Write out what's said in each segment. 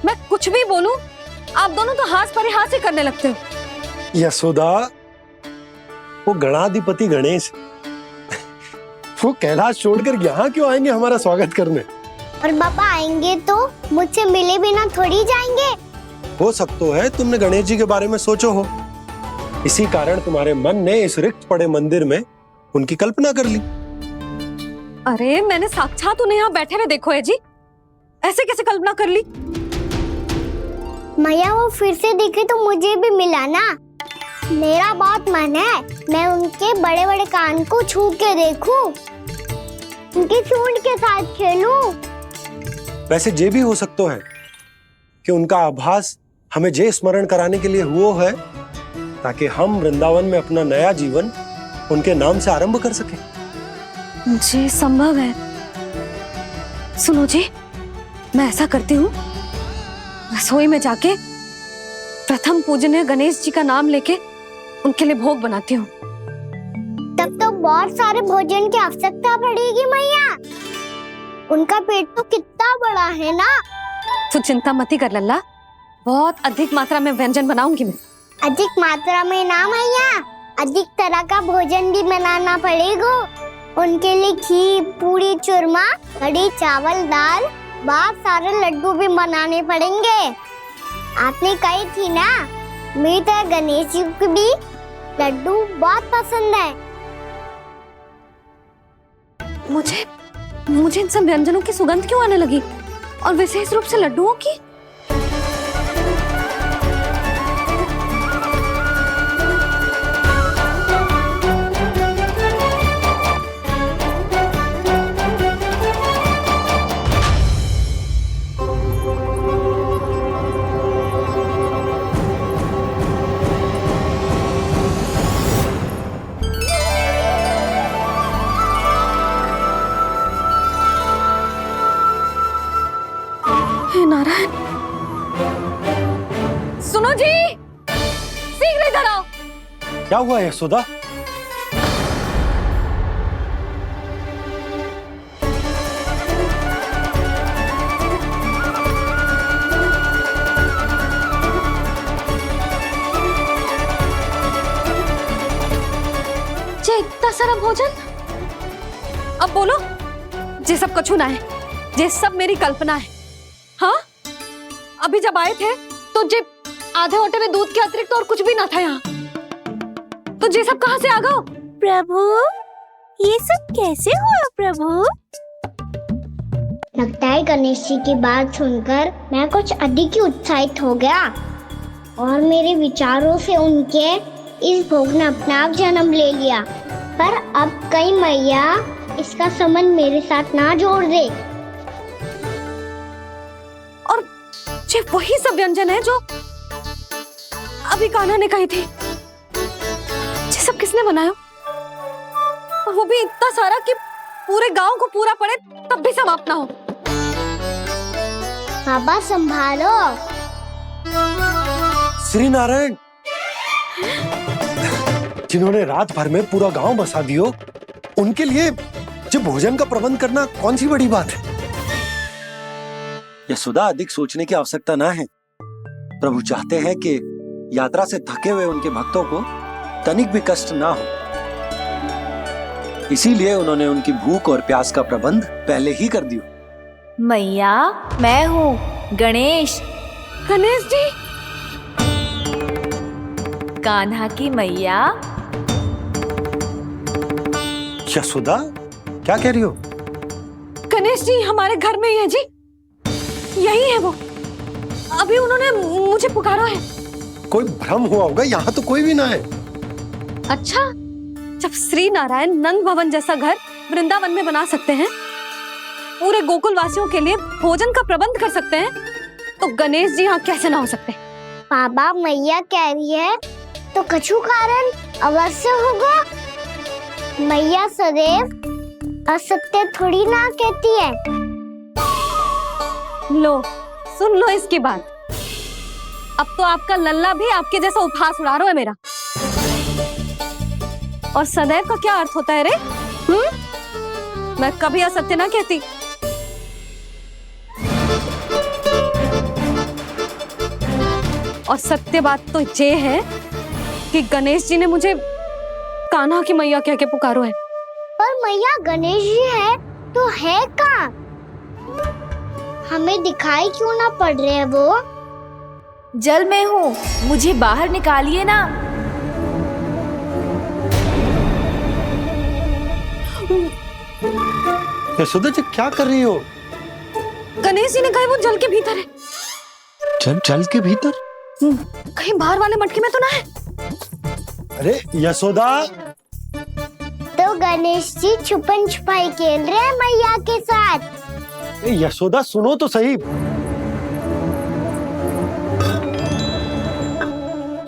मैं कुछ भी बोलूं आप दोनों तो हाथ पर हाथ ही करने लगते हो। यशोदा, वो गणाधिपति गणेश वो कैलाश छोड़कर यहाँ क्यों आएंगे हमारा स्वागत करने? और पापा आएंगे तो मुझसे मिले बिना थोड़ी जाएंगे। हो सकता है तुमने गणेश जी के बारे में सोचो हो, इसी कारण तुम्हारे मन ने इस रिक्त पड़े मंदिर में उनकी कल्पना कर ली। अरे मैंने साक्षात उन्हें यहाँ बैठे हुए देखो है जी, ऐसे कैसे कल्पना कर ली? मैया वो फिर से दिखे तो मुझे भी मिला ना। मेरा बहुत मन है मैं उनके बड़े बड़े कान को छू के देखूं, उनकी सूंड के साथ खेलूं। वैसे ये भी हो सकता है कि उनका आभास हमें जे स्मरण कराने के लिए हुआ है ताकि हम वृंदावन में अपना नया जीवन उनके नाम से आरंभ कर सके। जी संभव है। सुनो जी, मैं ऐसा करती हूँ, रसोई में जाके प्रथम पूजनीय गणेश जी का नाम लेके उनके लिए भोग बनाती हूँ। तब तो बहुत सारे भोजन की आवश्यकता पड़ेगी मैया, उनका पेट तो कितना बड़ा है ना। तू चिंता मत कर लल्ला, बहुत अधिक मात्रा में व्यंजन बनाऊंगी मैं। अधिक मात्रा में ना मैया, अधिक तरह का भोजन भी बनाना पड़ेगा। उनके लिए खीर, पूरी, चूरमा, कढ़ी, चावल, दाल, बहुत सारे लड्डू भी बनाने पड़ेंगे। आपने कही थी ना, मेरी तरह गणेश जी को भी लड्डू बहुत पसंद है। मुझे इन सब व्यंजनों की सुगंध क्यों आने लगी, और विशेष रूप से लड्डुओं की? हे नारायण, सुनो जी, शीघ्र इधर आओ। क्या हुआ यशोदा? जे इतना सारा भोजन, अब बोलो जे सब कछु ना है, जे सब मेरी कल्पना है। हाँ, अभी जब आए थे तो जे आधे ओटे में दूध के अतिरिक्त और कुछ भी ना था यहाँ, तो जे सब कहाँ से आ गए? प्रभु, ये सब कैसे हुआ प्रभु? लगता है गणेश जी की बात सुनकर मैं कुछ अधिक ही उत्साहित हो गया और मेरे विचारों से उनके इस भोग ने अपना आप जन्म ले लिया। पर अब कहीं मैया इसका संबंध मेरे साथ ना जोड़ दे। और जे वही सब व्यंजन है जो अभी कान्हा ने कही थी, ये सब किसने बनाया? और वो भी इतना सारा कि पूरे गांव को पूरा पड़े तब भी समाप्त ना हो। बाबा संभालो। श्री नारायण, जिन्होंने रात भर में पूरा गांव बसा दियो, उनके लिए जो भोजन का प्रबंध करना कौन सी बड़ी बात है? यशोदा, अधिक सोचने की आवश्यकता ना है। प्रभु चाहते हैं कि यात्रा से थके हुए उनके भक्तों को तनिक भी कष्ट ना हो, इसीलिए उन्होंने उनकी भूख और प्यास का प्रबंध पहले ही कर दिया। मैया, मैं हूँ गणेश। गणेश जी, कान्हा की मैया। यशोदा, क्या कह रही हो? गणेश जी हमारे घर में ही है जी, यही है वो। अभी उन्होंने मुझे पुकारा है। कोई भ्रम हुआ होगा, यहाँ तो कोई भी ना है। अच्छा, जब श्री नारायण नंद भवन जैसा घर वृंदावन में बना सकते हैं, पूरे गोकुल वासियों के लिए भोजन का प्रबंध कर सकते हैं, तो गणेश जी यहाँ कैसे ना हो सकते? बाबा, मैया कह रही है तो कछु कारण अवश्य होगा। मैया सदैव असत्य थोड़ी ना कहती है। लो, सुन लो इसकी बात। अब तो आपका लल्ला भी आपके जैसा उपहास उड़ा रहा है मेरा। और सदैव का क्या अर्थ होता है रे? मैं कभी असत्य ना कहती। और सत्य बात तो ये है कि गणेश जी ने मुझे कान्हा की मैया कह के पुकारो है। पर मैया गणेश जी है तो है कहाँ? हमें दिखाई क्यों ना पड़ रहे हैं वो? जल में हूँ, मुझे बाहर निकालिए ना। यशोदा जी क्या कर रही हो? गणेश जी ने कहा वो जल के भीतर है। जल के भीतर? कहीं बाहर वाले मटके में तो ना है? अरे यशोदा, तो गणेश जी छुपन छुपाई खेल रहे हैं मैया के साथ। यशोदा सुनो तो सही।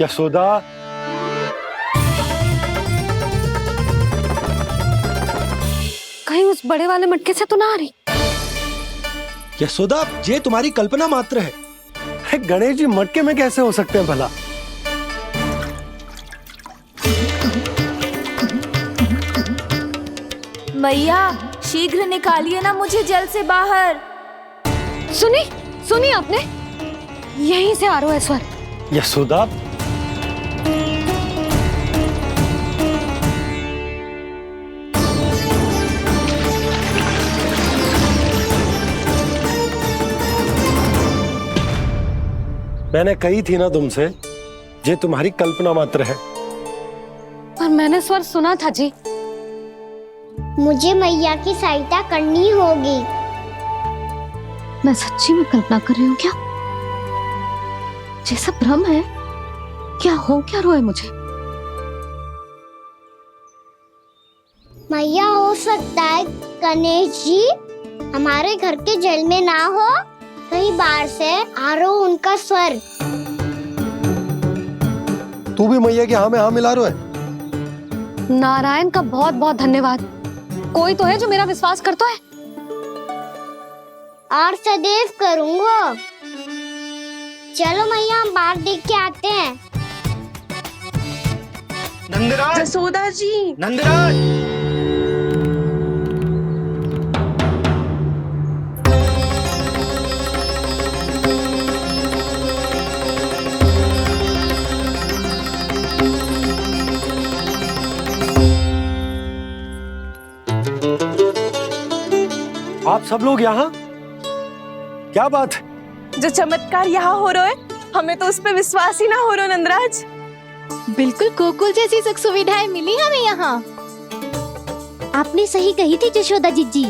यशोदा, कहीं उस बड़े वाले मटके से तो ना आ रही? यशोदा ये तुम्हारी कल्पना मात्र है। अरे गणेश जी मटके में कैसे हो सकते हैं भला? मैया शीघ्र निकालिए ना मुझे जल से बाहर। सुनी सुनी आपने? यहीं से आ रहा है स्वर। यशोदा, मैंने कही थी ना तुमसे, ये तुम्हारी कल्पना मात्र है। पर मैंने स्वर सुना था जी। मुझे मैया की सहायता करनी होगी। मैं सच्ची में कल्पना कर रही हूँ क्या? ये सब भ्रम है क्या? हो क्या रोए मुझे? मैया हो सकता है गणेश जी हमारे घर के जल में ना हो, कहीं बाहर से आ रहा हो उनका स्वर। तू भी मैया के हाँ में हाँ मिला रहा है। नारायण का बहुत बहुत धन्यवाद। कोई तो है जो मेरा विश्वास करता है। और सदैव करूंगा। चलो मैया हम बाहर देख के आते हैं। नंदराज, जसोदा जी, नंदराज, आप सब लोग यहाँ? क्या बात है? जो चमत्कार यहाँ हो रहा है हमें तो उस पे विश्वास ही ना हो रहा नंदराज। बिल्कुल गोकुल जैसी सुख सुविधाएं मिली हमें यहाँ। आपने सही कही थी जशोदा जीजी,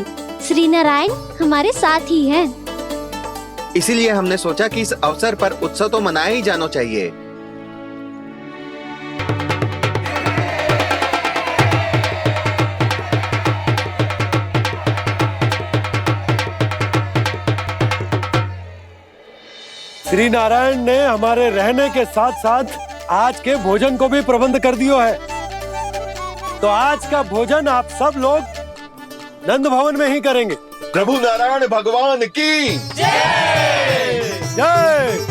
श्री नारायण हमारे साथ ही हैं। इसीलिए हमने सोचा कि इस अवसर पर उत्सव तो मनाया ही जाना चाहिए। श्री नारायण ने हमारे रहने के साथ साथ आज के भोजन को भी प्रबंध कर दियो है। तो आज का भोजन आप सब लोग नंद भवन में ही करेंगे। प्रभु नारायण भगवान की जय जय।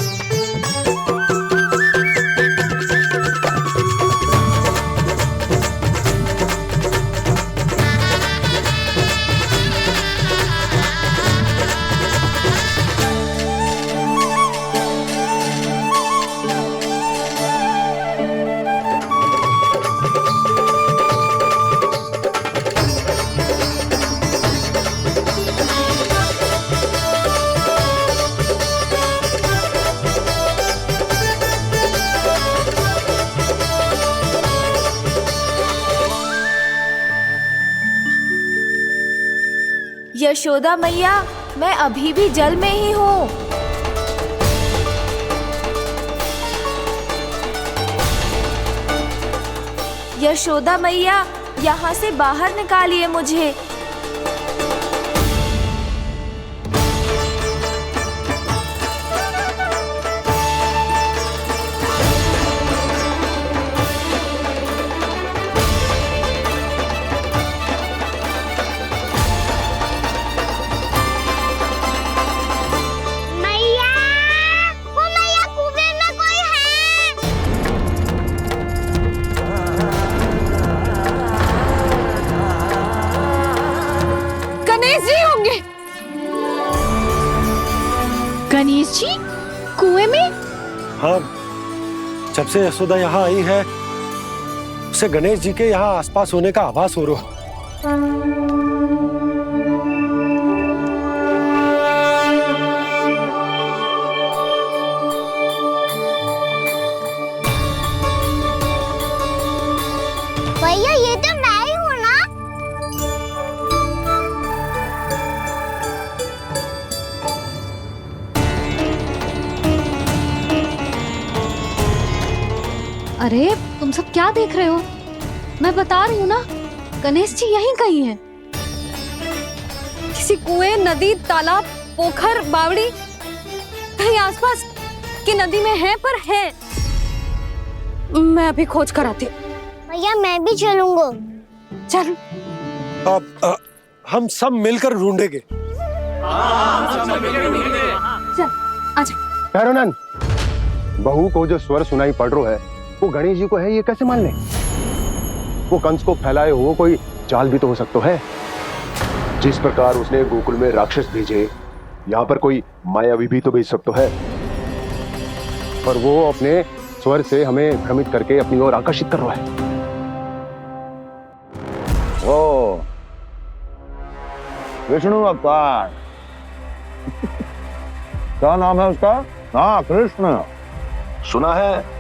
यशोदा मैया, मैं अभी भी जल में ही हूँ। यशोदा मैया, यहाँ से बाहर निकालिए मुझे। मैया, वो मैया कुएं में कोई है। गणेश जी होंगे। गणेश जी कुएं में? हाँ जब से यशोदा यहाँ आई है उसे गणेश जी के यहाँ आसपास होने का आभास हो रहा। भैया ये तो मैं ही हूँ ना। अरे तुम सब क्या देख रहे हो? मैं बता रही हूँ ना, गणेश जी यहीं कहीं हैं। किसी कुएं, नदी, तालाब, पोखर, बावड़ी कहीं आसपास की नदी में है, पर है। मैं अभी खोज कर आती हूँ। भैया मैं भी चलूंगा। चल। अब हम सब मिलकर ढूंढेंगे। चल आजा। भैरवनंद, बहू को जो स्वर सुनाई पड़ रहा है वो गणेश जी को है, ये कैसे मान ले? वो कंस को फैलाए हुए कोई चाल भी तो हो सकता है। जिस प्रकार उसने गोकुल में राक्षस भेजे, यहाँ पर कोई मायावी भी तो भेज सकता है। पर वो अपने स्वर से हमें भ्रमित करके अपनी ओर आकर्षित कर रहा है। ओ विष्णु अवतार। क्या नाम है उसका? हाँ, कृष्ण। सुना है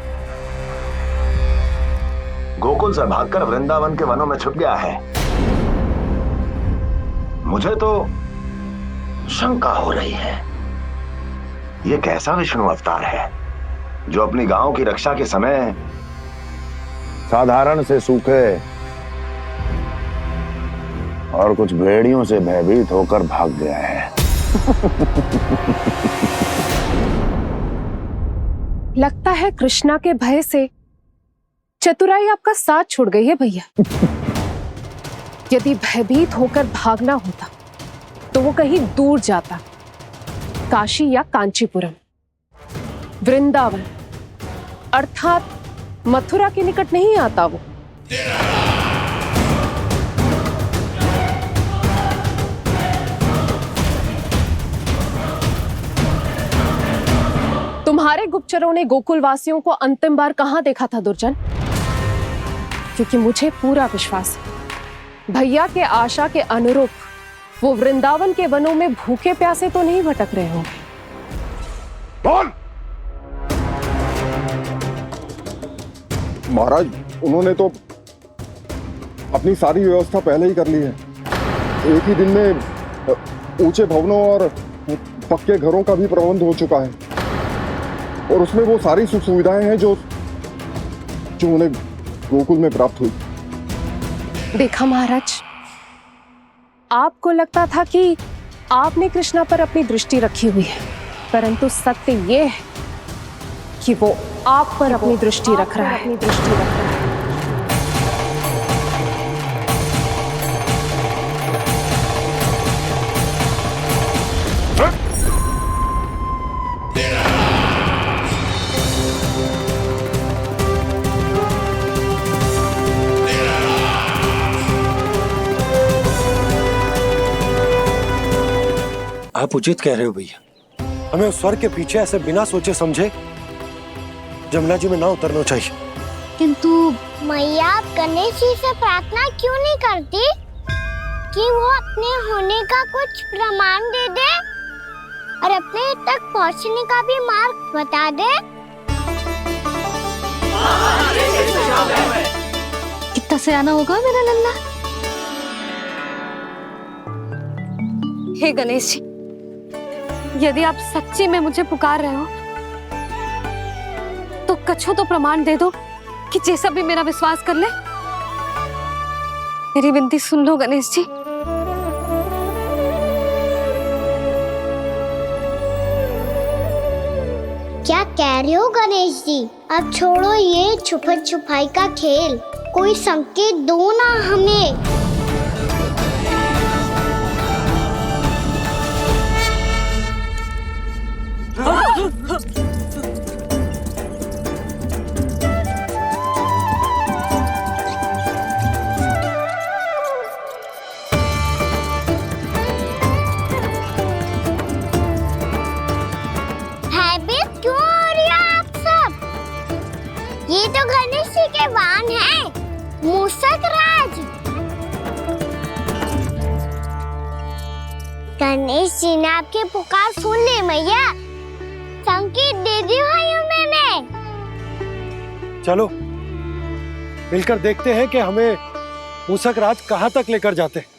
गोकुल से भागकर वृंदावन के वनों में छुप गया है। मुझे तो शंका हो रही है, ये कैसा विष्णु अवतार है जो अपनी गांव की रक्षा के समय साधारण से सूखे और कुछ भेड़ियों से भयभीत होकर भाग गया है। लगता है कृष्णा के भय से चतुराई आपका साथ छोड़ गई है भैया। यदि भयभीत होकर भागना होता तो वो कहीं दूर जाता, काशी या कांचीपुरम, वृंदावन अर्थात मथुरा के निकट नहीं आता वो। तुम्हारे गुप्तचरों ने गोकुल वासियों को अंतिम बार कहां देखा था दुर्जन? क्योंकि मुझे पूरा विश्वास है भैया के आशा के अनुरूप वो वृंदावन के वनों में भूखे प्यासे तो नहीं भटक रहे होंगे। बोल! महाराज, उन्होंने तो अपनी सारी व्यवस्था पहले ही कर ली है। एक ही दिन में ऊंचे भवनों और पक्के घरों का भी प्रबंध हो चुका है, और उसमें वो सारी सुख सुविधाएं हैं जो उन्हें गोकुल में प्राप्त हुई। देखा महाराज, आपको लगता था कि आपने कृष्णा पर अपनी दृष्टि रखी हुई है, परंतु सत्य ये है कि वो आप पर अपनी दृष्टि रख रहा है। आप उचित कह रहे हो भैया, हमें उस स्वर के पीछे ऐसे बिना सोचे समझे जमुना जी में ना उतरना चाहिए। किंतु मैया, आप गणेश जी से प्रार्थना क्यों नहीं करती कि वो अपने होने का कुछ प्रमाण दे दे और अपने तक पहुंचने का भी मार्ग बता दे? कितना सयाना होगा मेरा लल्ला। हे गणेश जी, यदि आप सच्ची में मुझे पुकार रहे हो तो कछु तो प्रमाण दे दो कि जैसा भी मेरा विश्वास कर ले। मेरी विनती सुन लो गणेश जी। क्या कह रहे हो गणेश जी? अब छोड़ो ये छुपन छुपाई का खेल, कोई संकेत दो ना हमें। ये तो गणेश जी के वाहन हैं, मूषक राज। गणेश जी ने आपकी पुकार सुन ली मैया, संकेत दे दी भाइयों मैंने। चलो मिलकर देखते हैं कि हमें मूषक राज कहाँ तक लेकर जाते हैं।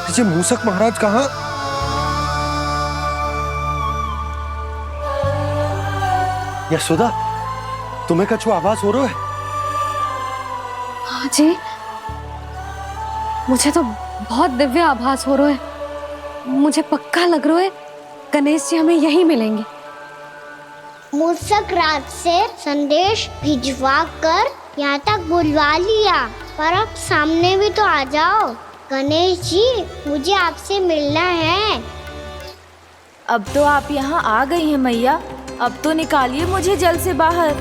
ये मूषक महाराज कहाँ? यशोदा, तुम्हें कछु आभास हो रहा है? हाँ जी, मुझे तो बहुत दिव्य आभास हो रहा है। मुझे पक्का लग रहा है गणेश जी हमें यहीं मिलेंगे। मूषक राज से संदेश भिजवा कर यहाँ तक बुलवा लिया, पर अब सामने भी तो आ जाओ। गणेश जी, मुझे आपसे मिलना है। अब तो आप यहाँ आ गई हैं मैया, अब तो निकालिए मुझे जल से बाहर।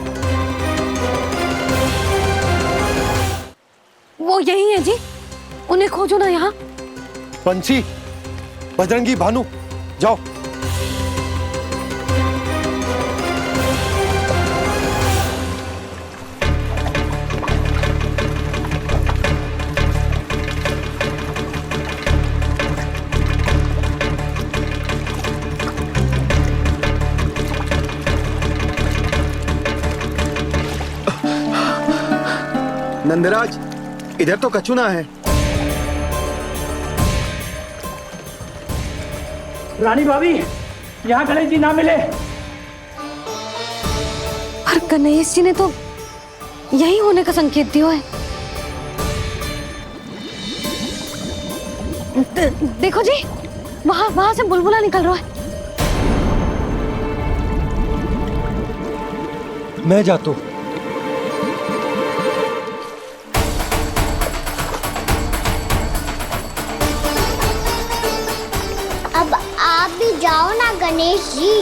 वो यही है जी, उन्हें खोजो ना यहाँ। बंसी, बजरंगी, भानु, जाओ। नंदराज, इधर तो कछुना है। रानी भाभी, यहाँ गणेश जी ना मिले। पर गणेश जी ने तो यही होने का संकेत दिया है। देखो जी, वहां से बुलबुला निकल रहा है। मैं जाता हूँ। अब आप भी जाओ ना गणेश जी।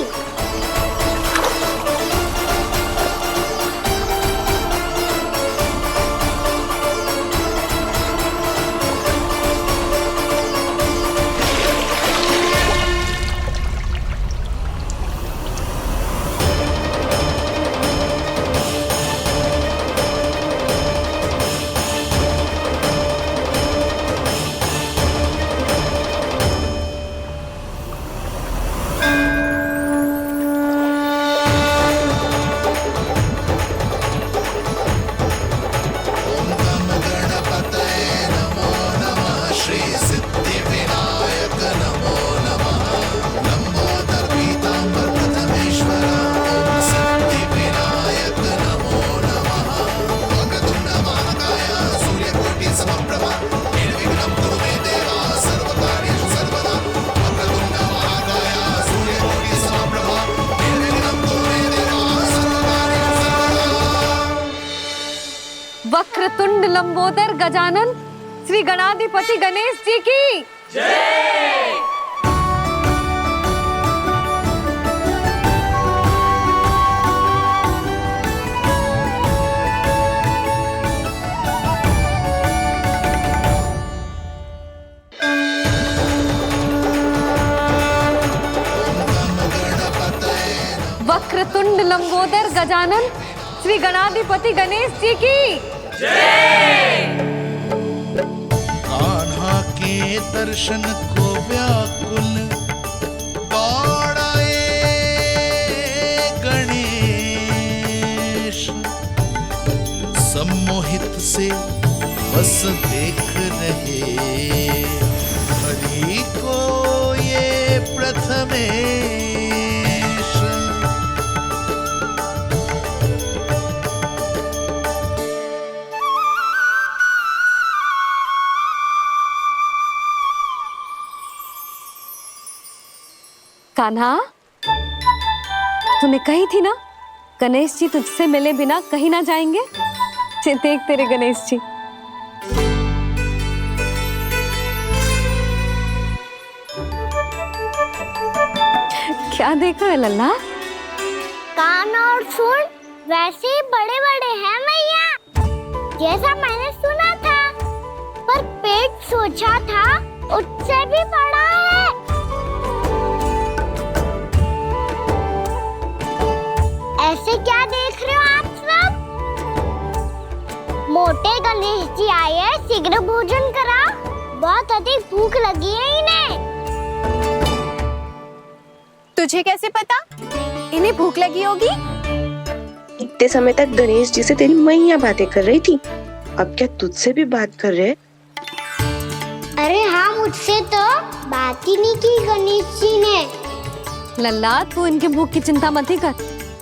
वक्रतुंड लंबोदर गजानन श्री गणाधिपति गणेश जी की जय। वक्रतुंड लंबोदर गजानन श्री गणाधिपति गणेश जी की जय। कान्हा के दर्शन को व्याकुल दौड़ाए गणेश, सम्मोहित से बस देख रहे हरि को ये प्रथमेश। कान्हा, तूने कही थी ना गणेश जी तुझसे मिले बिना कहीं ना जाएंगे। देख तेरे गणेश जी। क्या देख रहे लल्ला? कान और सुन वैसे ही बड़े बड़े हैं मैया, जैसा मैंने सुना था, पर पेट सोचा था उससे भी बड़ा है। ऐसे क्या देख रहे हो आप सब? मोटे गणेश जी आए हैं, शीघ्र भोजन करा, बहुत अधिक भूख लगी है इन्हें। तुझे कैसे पता इन्हें भूख लगी होगी? इतने समय तक गणेश जी से तेरी मैया बातें कर रही थी, अब क्या तुझसे भी बात कर रहे? अरे हाँ, मुझसे तो बात ही नहीं की गणेश जी ने। लल्ला तू इनके भूख की चिंता मत ही कर,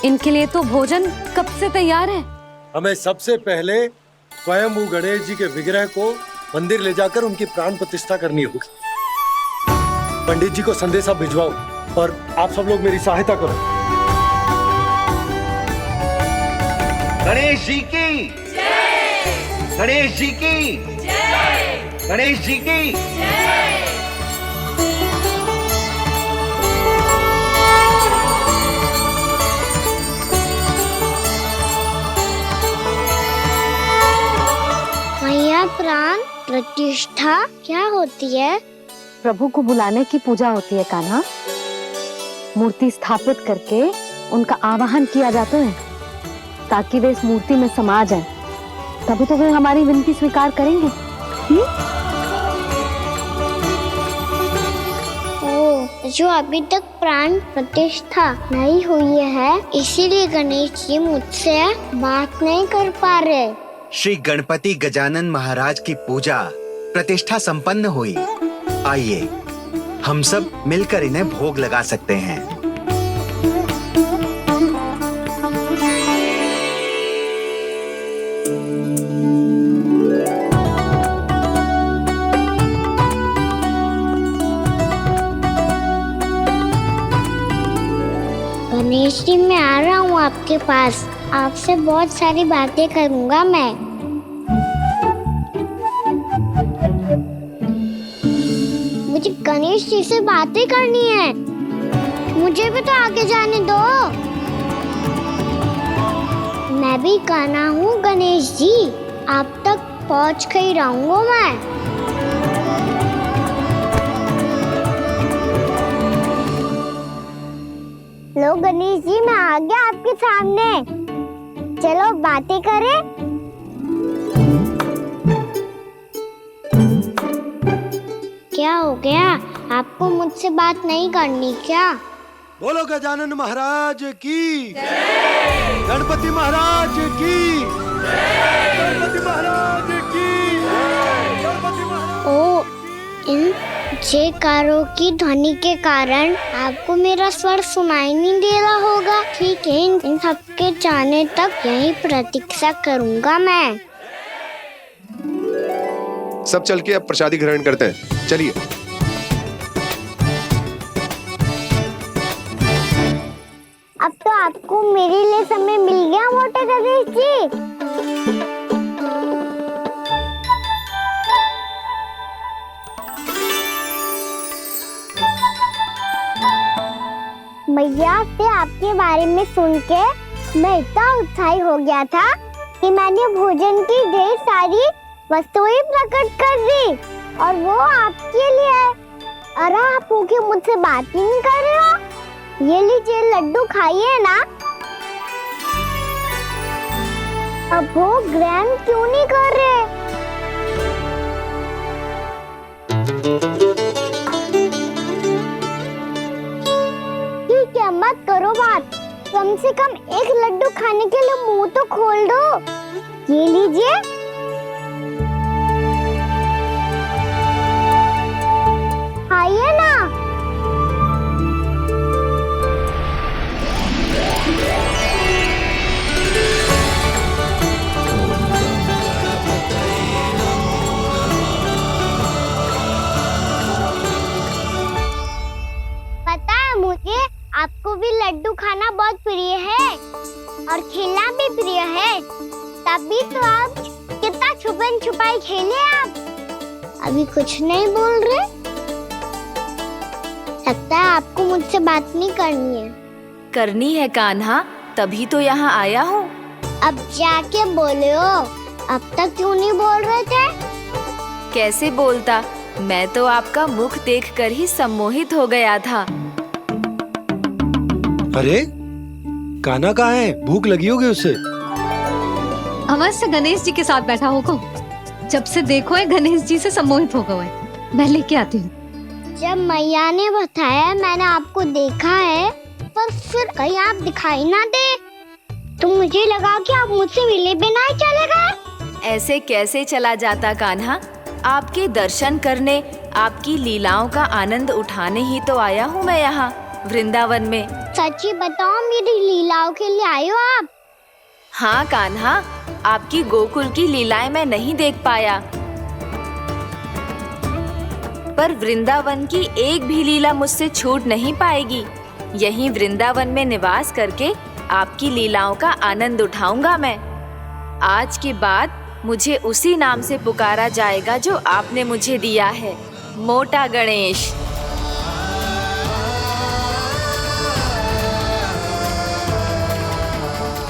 इनके लिए तो भोजन कब से तैयार है। हमें सबसे पहले स्वयं गणेश जी के विग्रह को मंदिर ले जाकर उनकी प्राण प्रतिष्ठा करनी होगी। पंडित जी को संदेशा भिजवाओ और आप सब लोग मेरी सहायता करो। गणेश जी की जय! गणेश जी की जय! गणेश जी की जय! मैया प्राण प्रतिष्ठा क्या होती है? प्रभु को बुलाने की पूजा होती है कान्हा। मूर्ति स्थापित करके उनका आवाहन किया जाता है ताकि वे इस मूर्ति में समा जाएं। तभी तो वे हमारी विनती स्वीकार करेंगे। ओ, जो अभी तक प्राण प्रतिष्ठा नहीं हुई है, इसीलिए गणेश जी मुझसे बात नहीं कर पा रहे। श्री गणपति गजानन महाराज की पूजा प्रतिष्ठा संपन्न हुई। आइए हम सब मिलकर इन्हें भोग लगा सकते हैं। गणेश जी, मैं आ रहा हूँ आपके पास, आपसे बहुत सारी बातें करूँगा मैं। मुझे गणेश जी से बातें करनी है, मुझे भी तो आगे जाने दो। मैं भी कान्हा हूँ गणेश जी, आप तक पहुँच कर ही रहूँगा मैं। लो गणेश जी, मैं आ गया आपके सामने, चलो बातें करें। क्या हो गया, आपको मुझसे बात नहीं करनी क्या? बोलो गजानन महाराज की जय! गणपति महाराज की जय! गणपति महाराज की जय! गणपति महाराज। ओ, इन जयकारों की ध्वनि के कारण आपको मेरा स्वर सुनाई नहीं दे रहा होगा। ठीक है, इन सबके जाने तक यही प्रतीक्षा करूंगा मैं। सब चल के अब प्रसादी ग्रहण करते हैं, चलिए। अब तो आपको मेरे लिए समय मिल गया मोटे गणेश जी। मैया से आपके बारे में सुन के मैं इतना उत्साही हो गया था कि मैंने भोजन की ढेर सारी वस्तुएं प्रकट कर दी, और वो आपके लिए। अरे आप भूखे मुझसे बात ही नहीं कर रहे हो। ये लीजिए लड्डू, खाइए ना। अब भोग ग्रहण क्यों नहीं कर रहे? ठीक है, मत करो बात, कम से कम एक लड्डू खाने के लिए मुंह तो खोल दो। ये लीजिए। खाइए ना। पता है मुझे, आपको भी लड्डू खाना बहुत प्रिय है और खेलना भी प्रिय है, तभी तो आप कितना छुपन छुपाई खेले। आप अभी कुछ नहीं बोल रहे। लगता है आपको मुझसे बात नहीं करनी है। करनी है कान्हा, तभी तो यहाँ आया हूँ। अब जाके बोलो, अब तक क्यों नहीं बोल रहे थे? कैसे बोलता, मैं तो आपका मुख देखकर ही सम्मोहित हो गया था। अरे कान्हा कहाँ है? भूख लगी होगी उसे। अवश्य गणेश जी के साथ बैठा होगा। जब से देखो है गणेश जी से सम्मोहित हो गए। मैं लेके आती हूँ। जब मैया ने बताया मैंने आपको देखा है, पर फिर कहीं आप दिखाई ना दे, तो मुझे लगा कि आप मुझसे मिले बिना ही चले गए। ऐसे कैसे चला जाता कान्हा, आपके दर्शन करने, आपकी लीलाओं का आनंद उठाने ही तो आया हूँ मैं यहाँ वृंदावन में। सच्ची बताओ, मेरी लीलाओं के लिए आए हो आप? हाँ कान्हा, आपकी गोकुल की लीलाएं मैं नहीं देख पाया, पर वृंदावन की एक भी लीला मुझसे छूट नहीं पाएगी। यहीं वृंदावन में निवास करके आपकी लीलाओं का आनंद उठाऊंगा मैं। आज के बाद मुझे उसी नाम से पुकारा जाएगा जो आपने मुझे दिया है, मोटा गणेश।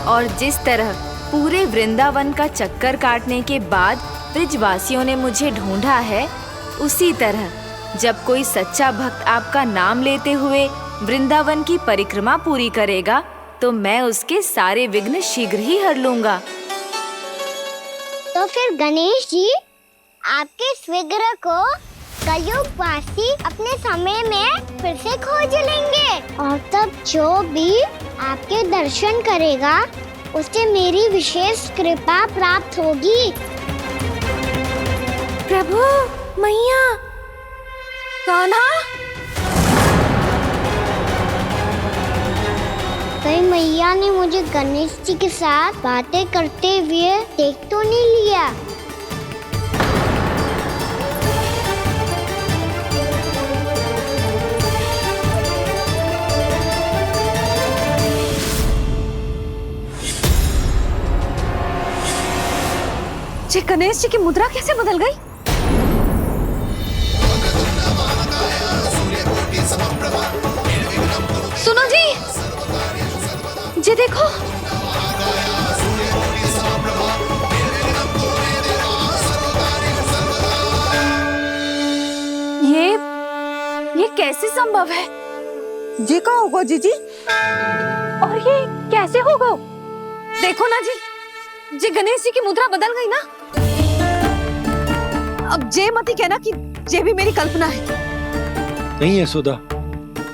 और जिस तरह पूरे वृंदावन का चक्कर काटने के बाद ब्रिजवासियों ने मुझे ढूंढा है, उसी तरह जब कोई सच्चा भक्त आपका नाम लेते हुए वृंदावन की परिक्रमा पूरी करेगा, तो मैं उसके सारे विघ्न शीघ्र ही हर लूंगा। तो फिर गणेश जी, आपके इस विग्रह को कलयुगवासी अपने समय में फिर से खोज लेंगे, और तब जो भी आपके दर्शन करेगा उसे मेरी विशेष कृपा प्राप्त होगी। प्रभु, मैया, कान्हा, कहीं मैया ने मुझे गणेश जी के साथ बातें करते हुए देख तो नहीं लिया? जी गणेश जी की मुद्रा कैसे बदल गई? सुनो जी, जी देखो। ये कैसे संभव है? जी का होगा जीजी? और ये कैसे होगा? देखो ना जी गणेश जी की मुद्रा बदल गई ना। अब जे मती कहना कि ये भी मेरी कल्पना है। नहीं यशोदा,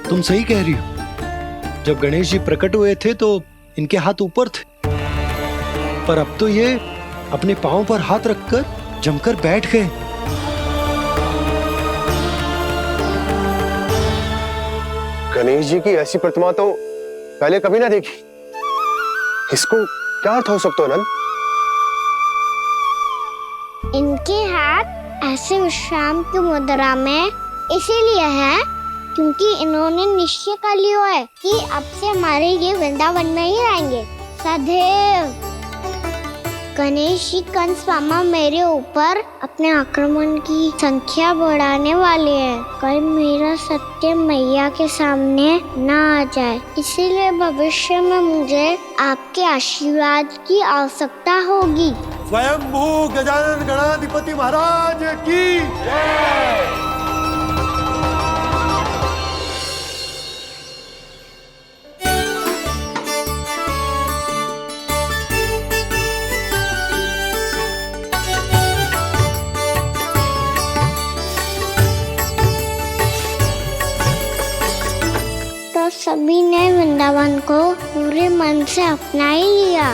तुम सही कह रही हो। जब गणेश जी प्रकट हुए थे तो इनके हाथ ऊपर थे, पर अब तो ये अपने पांव पर हाथ रखकर जमकर बैठ गए। गणेश जी की ऐसी प्रतिमा तो पहले कभी ना देखी। इसको क्या अर्थ हो सकता है नंद? इनके हाथ ऐसे विश्राम की मुद्रा में इसीलिए है क्योंकि इन्होंने निश्चय कर लिया है कि अब से हमारे ये वृंदावन में ही रहेंगे सदैव। गणेश जी कंस मामा मेरे ऊपर अपने आक्रमण की संख्या बढ़ाने वाले हैं। कल मेरा सत्य मैया के सामने ना आ जाए, इसीलिए भविष्य में मुझे आपके आशीर्वाद की आवश्यकता होगी। स्वयंभू गजानन गणाधिपति महाराज की जय। तो सभी ने वृंदावन को पूरे मन से अपना ही लिया।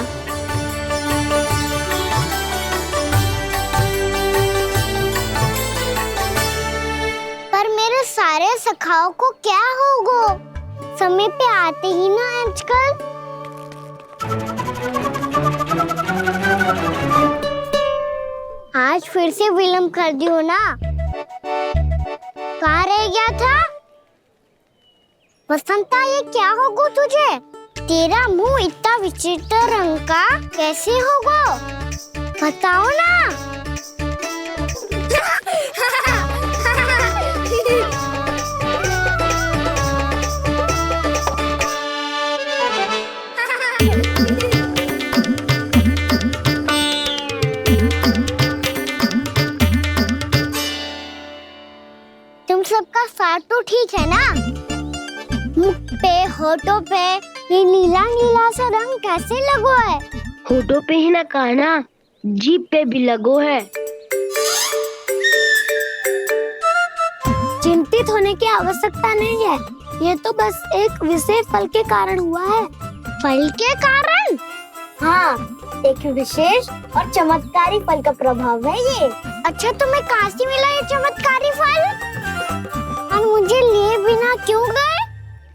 पर मेरे सारे सखाओं को क्या होगा? समय पे आते ही ना आजकल। आज फिर से विलंब कर दियो ना। कहाँ रह गया था? वसंता, ये क्या होगा तुझे? तेरा मुंह इतना विचित्र रंग का कैसे होगा? बताओ ना। तुम सबका स्वाद तो ठीक है ना? मुख पे, होठों पे ये नीला नीला सा रंग कैसे लगो है? होठों पे ही ना काना, जीभ पे भी लगो है। चिंतित होने की आवश्यकता नहीं है, ये तो बस एक विशेष फल के कारण हुआ है। फल के कारण? हाँ, एक विशेष और चमत्कारी फल का प्रभाव है ये। अच्छा, तुम्हें कहाँ से मिला ये चमत्कारी फल? और मुझे लिए बिना क्यों गए?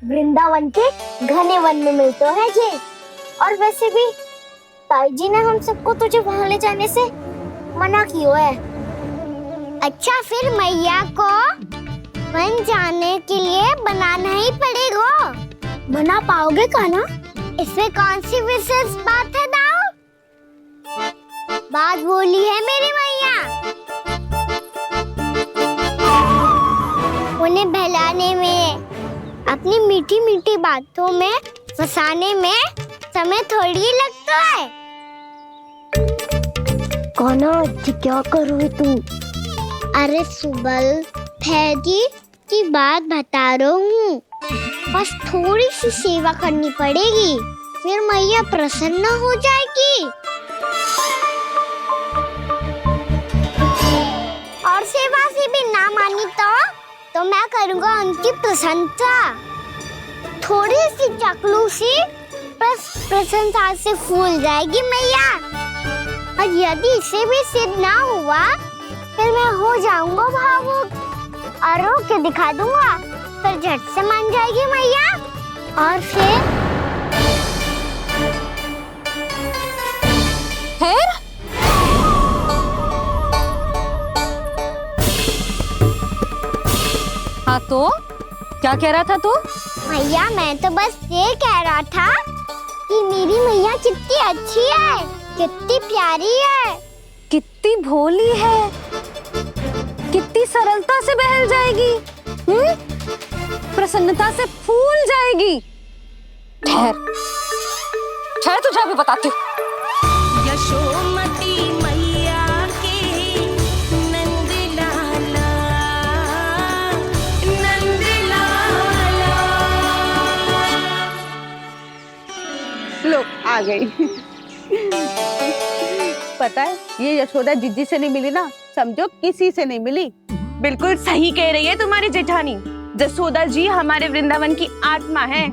वृंदावन के घने वन में मिलते हैं ये। और वैसे भी ताई जी ने हम सबको तुझे वहाँ ले जाने से मना किया है। अच्छा, फिर मैया को वन जाने के लिए बनाना ही पड़ेगा। बना पाओगे कान्हा? इसमें कौन सी विशेष बात है दाऊ? बात बोली है मेरी मैया। उन्हें बहलाने में, अपनी मीठी मीठी बातों में फंसाने में समय थोड़ी लगता है। कान्हा, क्या कर रही तू? अरे सुबल, फैजी की बात बता रहा हूँ। बस थोड़ी सी सेवा करनी पड़ेगी, फिर मैया प्रसन्न हो जाएगी। और सेवा से भी ना मानी तो मैं करूँगा उनकी प्रशंसा। थोड़ी सी चकलूसी बस प्रशंसा से फूल जाएगी मैया। और यदि इसे भी सिद्ध ना हुआ, फिर मैं हो जाऊंगा भावुक और रो के दिखा दूंगा, फिर झट से मान जाएगी मैया। और फिर हाँ तो क्या कह रहा था तू? मैया, मैं तो बस ये कह रहा था कि मेरी मैया कितनी अच्छी है, कितनी प्यारी है, कितनी भोली है, कितनी सरलता से बहल जाएगी, प्रसन्नता से फूल जाएगी। ठहर ठहर, तुझे अभी बताती हूँ। यशोमती मैया के नंद लाला, नंद लाला। लो, आ गई। पता है, ये यशोदा जिज्जी से नहीं मिली ना, समझो किसी से नहीं मिली। बिल्कुल सही कह रही है तुम्हारी जेठानी। जसोदा जी हमारे वृंदावन की आत्मा है,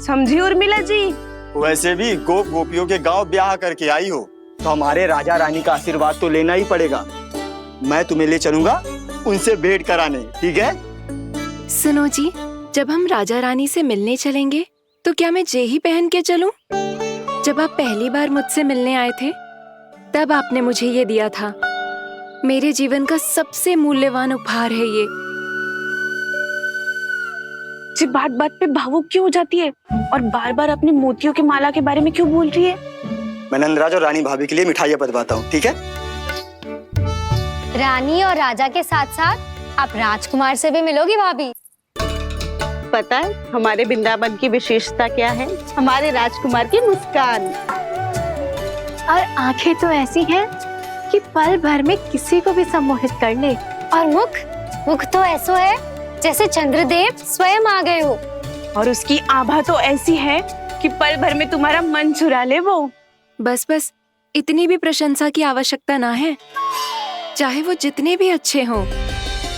समझी उर्मिला जी। वैसे भी गोप गोपियों के गांव ब्याह करके आई हो, तो हमारे राजा रानी का आशीर्वाद तो लेना ही पड़ेगा। मैं तुम्हें ले चलूंगा उनसे भेंट कराने, ठीक है? सुनो जी, जब हम राजा रानी से मिलने चलेंगे तो क्या मैं जे ही पहन के चलूं? जब आप पहली बार मुझसे मिलने आए थे, तब आपने मुझे ये दिया था। मेरे जीवन का सबसे मूल्यवान उपहार है ये। जी बात बात पे भावुक क्यों हो जाती है और बार बार अपने मोतियों के माला के बारे में क्यों बोल रही है? मैं नंदराज और रानी भाभी के लिए मिठाइयाँ बंटवाता हूँ, ठीक है? रानी और राजा के साथ साथ आप राजकुमार से भी मिलोगी भाभी। पता है हमारे वृंदावन की विशेषता क्या है? हमारे राजकुमार की मुस्कान। और आंखें तो ऐसी हैं कि पल भर में किसी को भी सम्मोहित कर ले। और मुख तो ऐसा है जैसे चंद्रदेव स्वयं आ गए हो। और उसकी आभा तो ऐसी है कि पल भर में तुम्हारा मन चुरा ले वो। बस बस, इतनी भी प्रशंसा की आवश्यकता ना है। चाहे वो जितने भी अच्छे हों,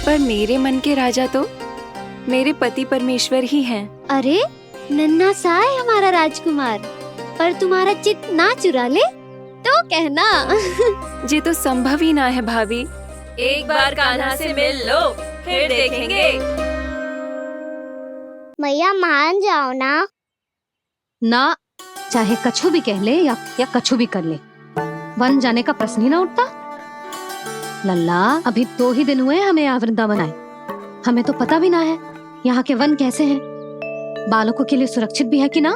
पर मेरे मन के राजा तो मेरे पति परमेश्वर ही हैं। अरे नन्हा सा है हमारा राजकुमार, पर तुम्हारा चित्त ना चुरा ले तो कहना। ये तो संभव ही ना है भाभी। एक बार कान्हा से मिल लो, फिर देखेंगे। मैया मान जाओ ना। ना, चाहे कछु भी कह ले या कछु भी कर ले, वन जाने का प्रश्न ही ना उठता। लल्ला, अभी 2 ही दिन हुए हमें यहाँ वृंदावन आए, हमें तो पता भी ना है यहाँ के वन कैसे हैं, बालकों के लिए सुरक्षित भी है कि ना।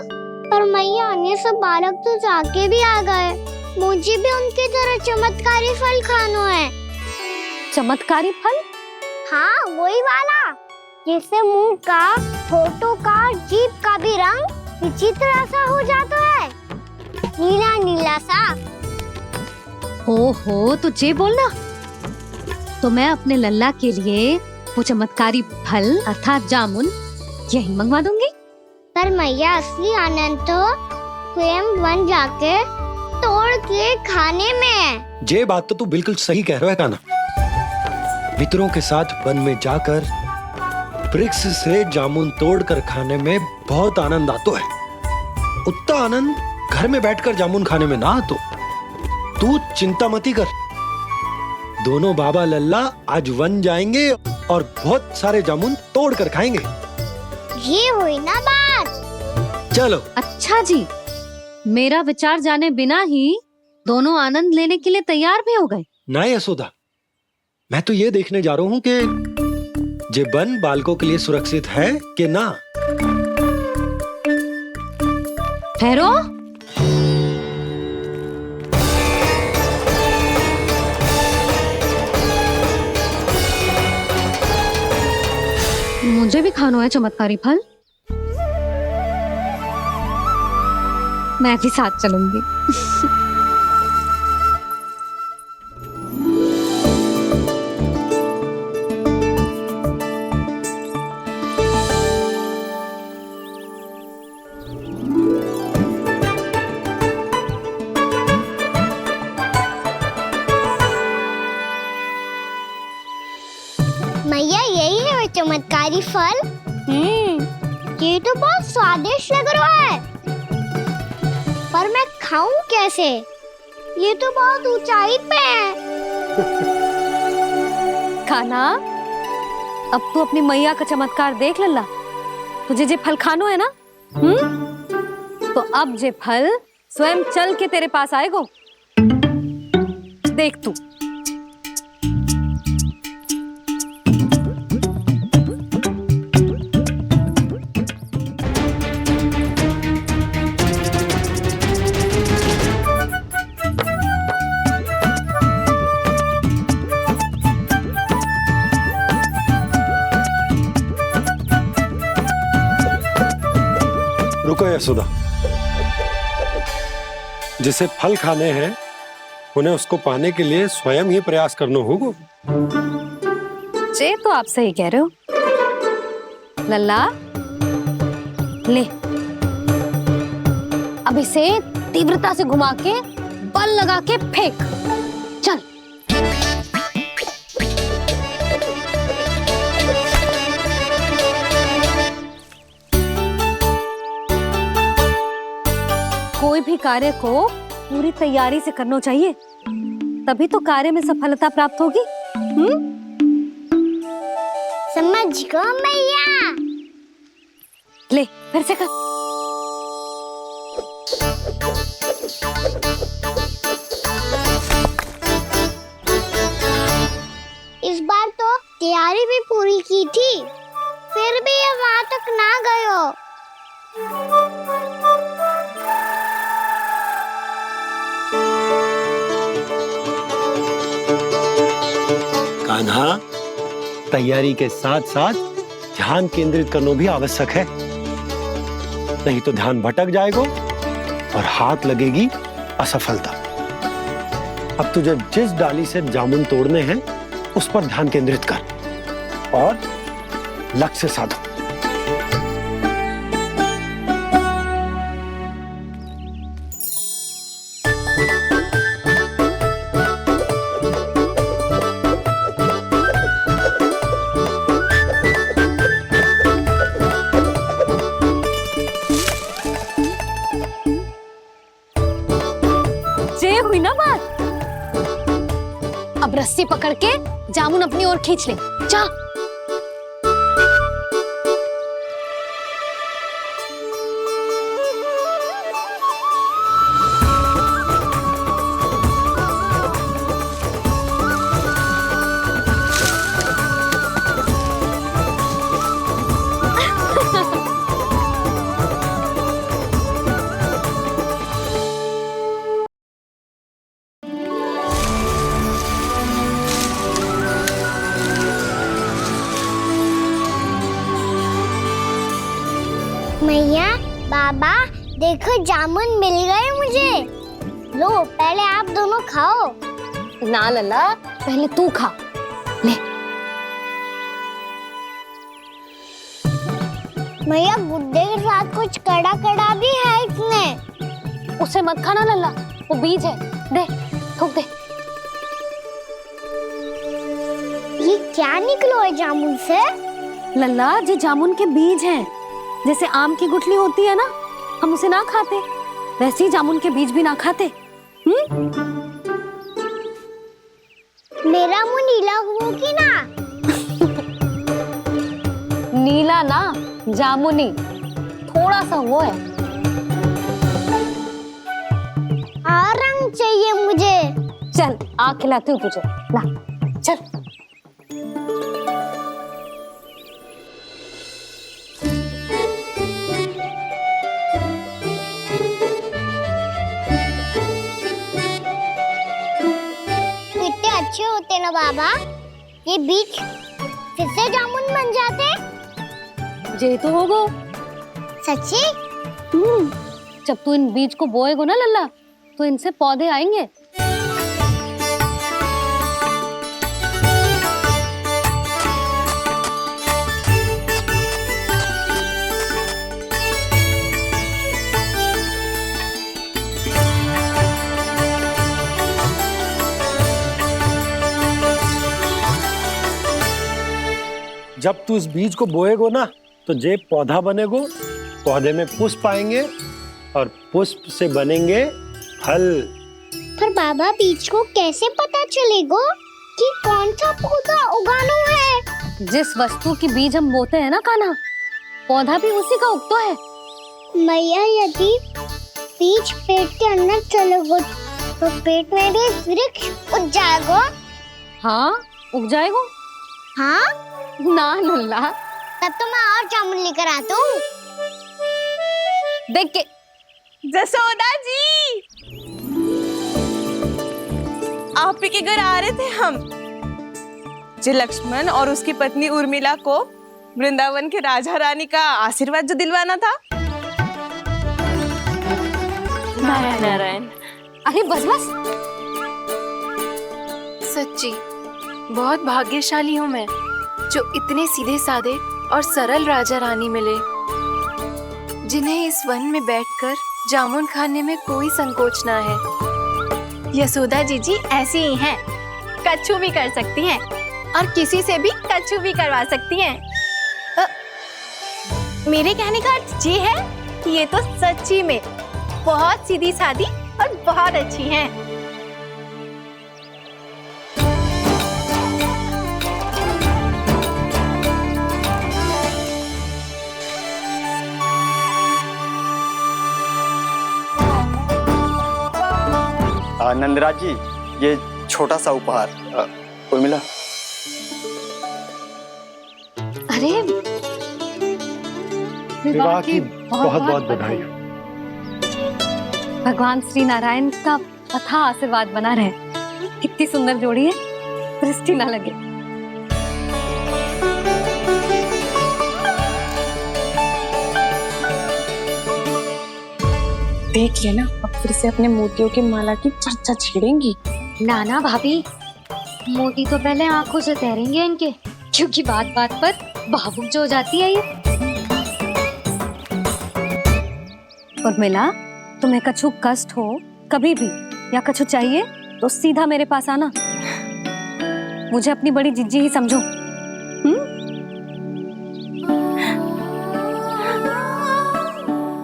पर मैया, ये सब बालक तो जाके भी आ गए, मुझे भी उनकी तरह चमत्कारी फल खाना है। चमत्कारी फल? हाँ, वही वाला जिससे मुंह का, होठों का, जीभ का भी रंग विचित्र सा हो जाता है, नीला नीला सा। हो तो जे बोलना। तो मैं अपने लल्ला के लिए वो चमत्कारी फल अर्थात जामुन यही मंगवा दूंगी। पर मैया असली आनंद तो स्वयं वन जाके तोड़ के खाने में है। ये बात तो तू बिल्कुल सही कह रहा है कान्हा। मित्रों के साथ वन में जाकर वृक्ष से जामुन तोड़कर खाने में बहुत आनंद आता है। उतना आनंद घर में बैठकर जामुन खाने में ना आतो। तू चिंता मती कर, दोनों बाबा लल्ला आज वन जाएंगे और बहुत सारे जामुन तोड़कर खाएंगे। ये हुई ना बात। चलो। अच्छा जी, मेरा विचार जाने बिना ही दोनों आनंद लेने के लिए तैयार भी हो गए। ना यशोदा, मैं तो ये देखने जा रहा हूँ कि ये वन बालकों के लिए सुरक्षित है कि ना। ठहरो। मुझे भी खाना है चमत्कारी फल। मैं भी साथ चलूंगी। मैया यही है वो चमत्कारी फल। ये तो बहुत स्वादिष्ट लग रहा है, पर मैं खाऊं कैसे? ये तो बहुत ऊंचाई पे है। कान्हा, अब तू अपनी मैया का चमत्कार देख लल्ला। तुझे जे फल खानो है ना, तो अब जे फल स्वयं चल के तेरे पास आएगो। देख तू। रुको यशोदा, जिसे फल खाने हैं उन्हें उसको पाने के लिए स्वयं ही प्रयास करना होगा। जे तो आप सही कह रहे हो लल्ला। ले, अब इसे तीव्रता से घुमा के बल लगा के फेंक। चल। कोई भी कार्य को पूरी तैयारी से करना चाहिए, तभी तो कार्य में सफलता प्राप्त होगी। समझ गो मैया। ले, फिर से कर। इस बार तो तैयारी भी पूरी की थी, फिर भी ये वहां तक ना गए हो। कान्हा, तैयारी के साथ साथ ध्यान केंद्रित करना भी आवश्यक है, नहीं तो ध्यान भटक जाएगा और हाथ लगेगी असफलता। अब तुझे जिस डाली से जामुन तोड़ने हैं उस पर ध्यान केंद्रित कर और लक्ष्य साधो। हुई ना बात। अब रस्सी पकड़ के जामुन अपनी ओर खींच ले। जा। मैया, बाबा, देखो जामुन मिल गए मुझे। लो, पहले आप दोनों खाओ। ना लल्ला, पहले तू खा। ले। मैया गुड्डे के साथ कुछ कड़ा कड़ा भी है इसमें। उसे मत खाना लल्ला, वो बीज है। दे, थूक दे। ये क्या निकलो है जामुन से? लल्ला, ये जामुन के बीज हैं। जैसे आम की गुठली होती है ना, हम उसे ना खाते, वैसे ही जामुन के बीज भी ना खाते। मेरा मुंह नीला हुआ कि ना? नीला ना, जामुनी, थोड़ा सा वो है। और रंग चाहिए मुझे। चल, आ खिलाती हूँ तुझे, ला, चल। कितने अच्छे होते ना बाबा, ये बीज फिर से जामुन बन जाते। जे तो होगो। सच्ची? जब तू इन बीज को बोएगो ना लल्ला, तो इनसे पौधे आएंगे। जब तू इस बीज को बोएगो ना, तो जे पौधा बनेगो, पौधे में पुष्प आएंगे और पुष्प से बनेंगे फल। पर बाबा बीज को कैसे पता चलेगा कि कौन सा पौधा उगाना है? जिस वस्तु की बीज हम बोते हैं ना कान्हा, पौधा भी उसी का उगता है। मैया, यदि बीज पेट के अंदर चलेगा तो पेट में भी वृक्ष उग जाएगा। हाँ, उग जाएगा। हाँ ना लल्ला, तब तो मैं और जामुन लेकर आता हूँ। देख के। जसोदा जी, आप ही के घर आ रहे थे हम। जी लक्ष्मण और उसकी पत्नी उर्मिला को वृंदावन के राजा रानी का आशीर्वाद जो दिलवाना था। नारायण। अरे बस बस। सच्ची बहुत भाग्यशाली हूँ मैं, जो इतने सीधे साधे और सरल राजा रानी मिले, जिन्हें इस वन में बैठकर जामुन खाने में कोई संकोच ना है। यशोदा जीजी ऐसी ही हैं, कछु भी कर सकती हैं और किसी से भी कछु भी करवा सकती हैं। मेरे कहने का अर्थ ये है कि ये तो सच्ची में बहुत सीधी सादी और बहुत अच्छी हैं। नंदराज जी, ये छोटा सा उपहार। उर्मिला। अरे विवाह की बहुत बहुत बधाई। भगवान श्री नारायण का अथाह आशीर्वाद बना रहे। कितनी सुंदर जोड़ी है, दृष्टि ना लगे। देख लेना, अब फिर से अपने मोतियों की माला की चर्चा छेड़ेंगी। नाना भाभी, मोती तो पहले आंखों से तैरेंगे इनके, क्योंकि बात बात पर भावुक जो हो जाती है ये। उर्मिला, तुम्हें कछु कष्ट हो कभी भी या कछु चाहिए तो सीधा मेरे पास आना। मुझे अपनी बड़ी जिज्जी ही समझो।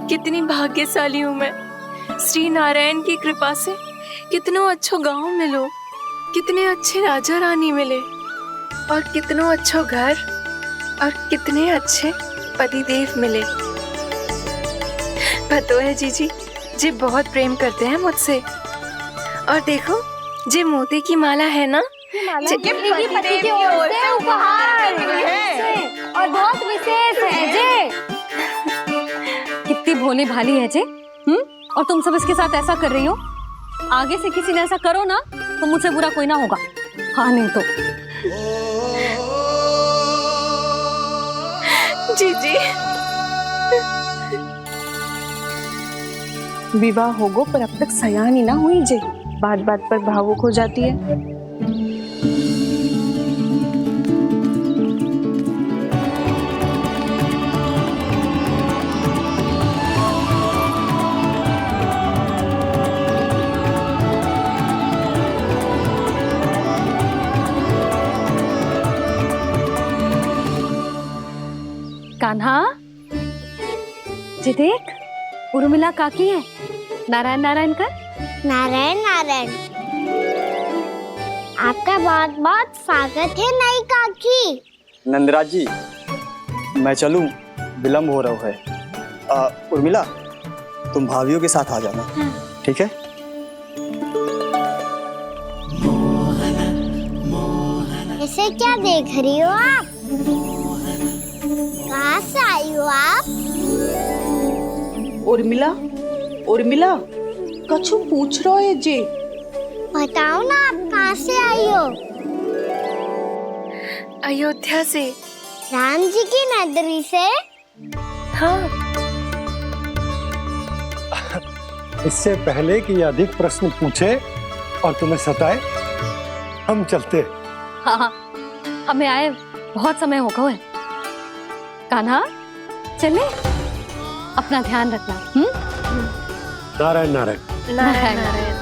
कितनी भाग्यशाली हूँ मैं, श्री नारायण की कृपा से कितनों अच्छो गांव मिलो, कितने अच्छे राजा रानी मिले, और कितनों अच्छो घर और कितने अच्छे पतिदेव मिले। पतो है जीजी, जी बहुत प्रेम करते हैं मुझसे। और देखो, जे मोती की माला है ना, पति की ओर से उपहार और बहुत विशेष है जे। कितनी भोली भाली है जे। और तुम सब इसके साथ ऐसा कर रही हो। आगे से किसी ने ऐसा करो ना, तो मुझसे बुरा कोई ना होगा। हाँ नहीं तो। जीजी, विवाह होगो पर अब तक सयानी ना हुई जे, बात बात पर भावुक हो जाती है। कान्हा, जी देख, उर्मिला काकी है। नारायण नारायण कर। नारायण नारायण। आपका बहुत बहुत स्वागत है नई काकी। नंदराज जी, मैं चलूं, विलम्ब हो रहा है। उर्मिला, तुम भाभियों के साथ आ जाना, ठीक है? इसे क्या देख रही हो आप? कहाँ से आई हो आप? उर्मिला, उर्मिला, कछु पूछ रहा है जी। बताओ ना, आप कहाँ से आई हो? अयोध्या से। राम जी की नगरी से? हाँ। इससे पहले कि अधिक प्रश्न पूछे और तुम्हें सताए, हम चलते। हाँ, हमें आए बहुत समय हो गया है। कान्हा, चले, अपना ध्यान रखना। नारायण नारायण। नारायण नारायण।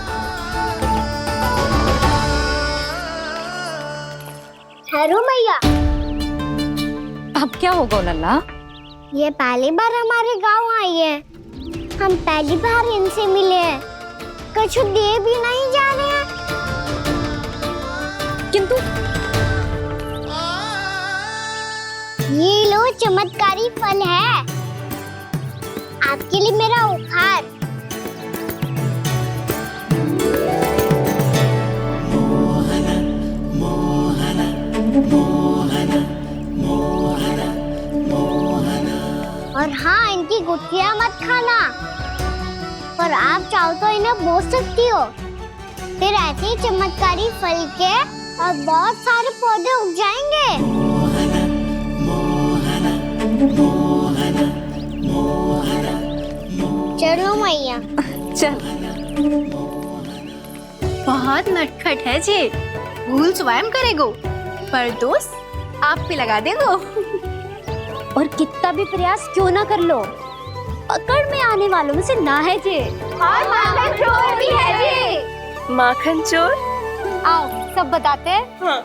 ठहरू मैया। अब क्या होगा लल्ला? ये पहली बार हमारे गांव आई है। हम पहली बार इनसे मिले हैं। कछु दे भी नहीं जा रहे हैं। किंतु ये लो, चमत्कारी फल है आपके लिए, मेरा उपहार। और हाँ, इनकी गुठलियां मत खाना। और आप चाहो तो इन्हें बो सकती हो। फिर ऐसे ही चमत्कारी फल के और बहुत सारे पौधे उग जाएंगे। चलो मैया। चल। बहुत नटखट है जी, भूल स्वयं करेगो, पर दोस्त आप पे लगा देगो। और कितना भी प्रयास क्यों ना कर लो, पकड़ में आने वालों में से ना है जी। और माखन चोर भी है जी। माखन चोर? आओ सब बताते हैं। हाँ।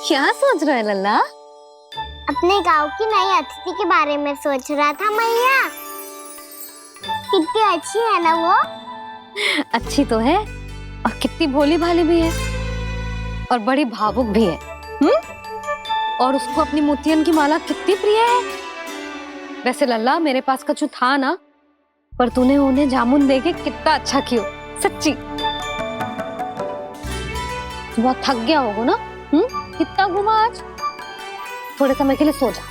क्या सोच रहा है लल्ला? अपने गांव की नई अतिथि के बारे में सोच रहा था मैया। कितनी अच्छी है ना वो? अच्छी तो है, और कितनी भोली भाली भी है, और बड़ी भावुक भी है। और उसको अपनी मोतियन की माला कितनी प्रिय है। वैसे लल्ला, मेरे पास कछु था ना, पर तूने उन्हें जामुन देके कितना अच्छा किया, सच्ची। बहुत थक गया होगा ना? कितना घुमा आज? थोड़े समय के लिए सो जा।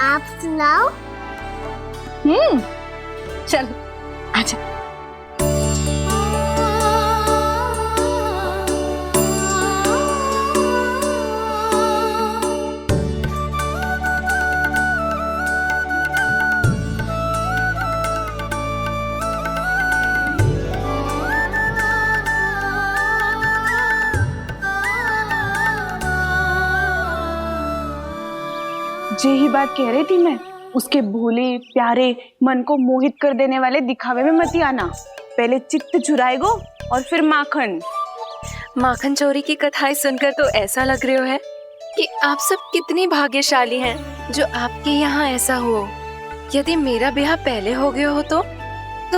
आप सुनाओ। चल आजा। यही बात कह रही थी मैं, उसके भोले प्यारे मन को मोहित कर देने वाले दिखावे में मत आना। पहले चित्त चुराएगो और फिर माखन। माखन चोरी की कथाएं सुनकर तो ऐसा लग रहा है कि आप सब कितनी भाग्यशाली हैं जो आपके यहाँ ऐसा हो। यदि मेरा ब्याह पहले हो गया हो तो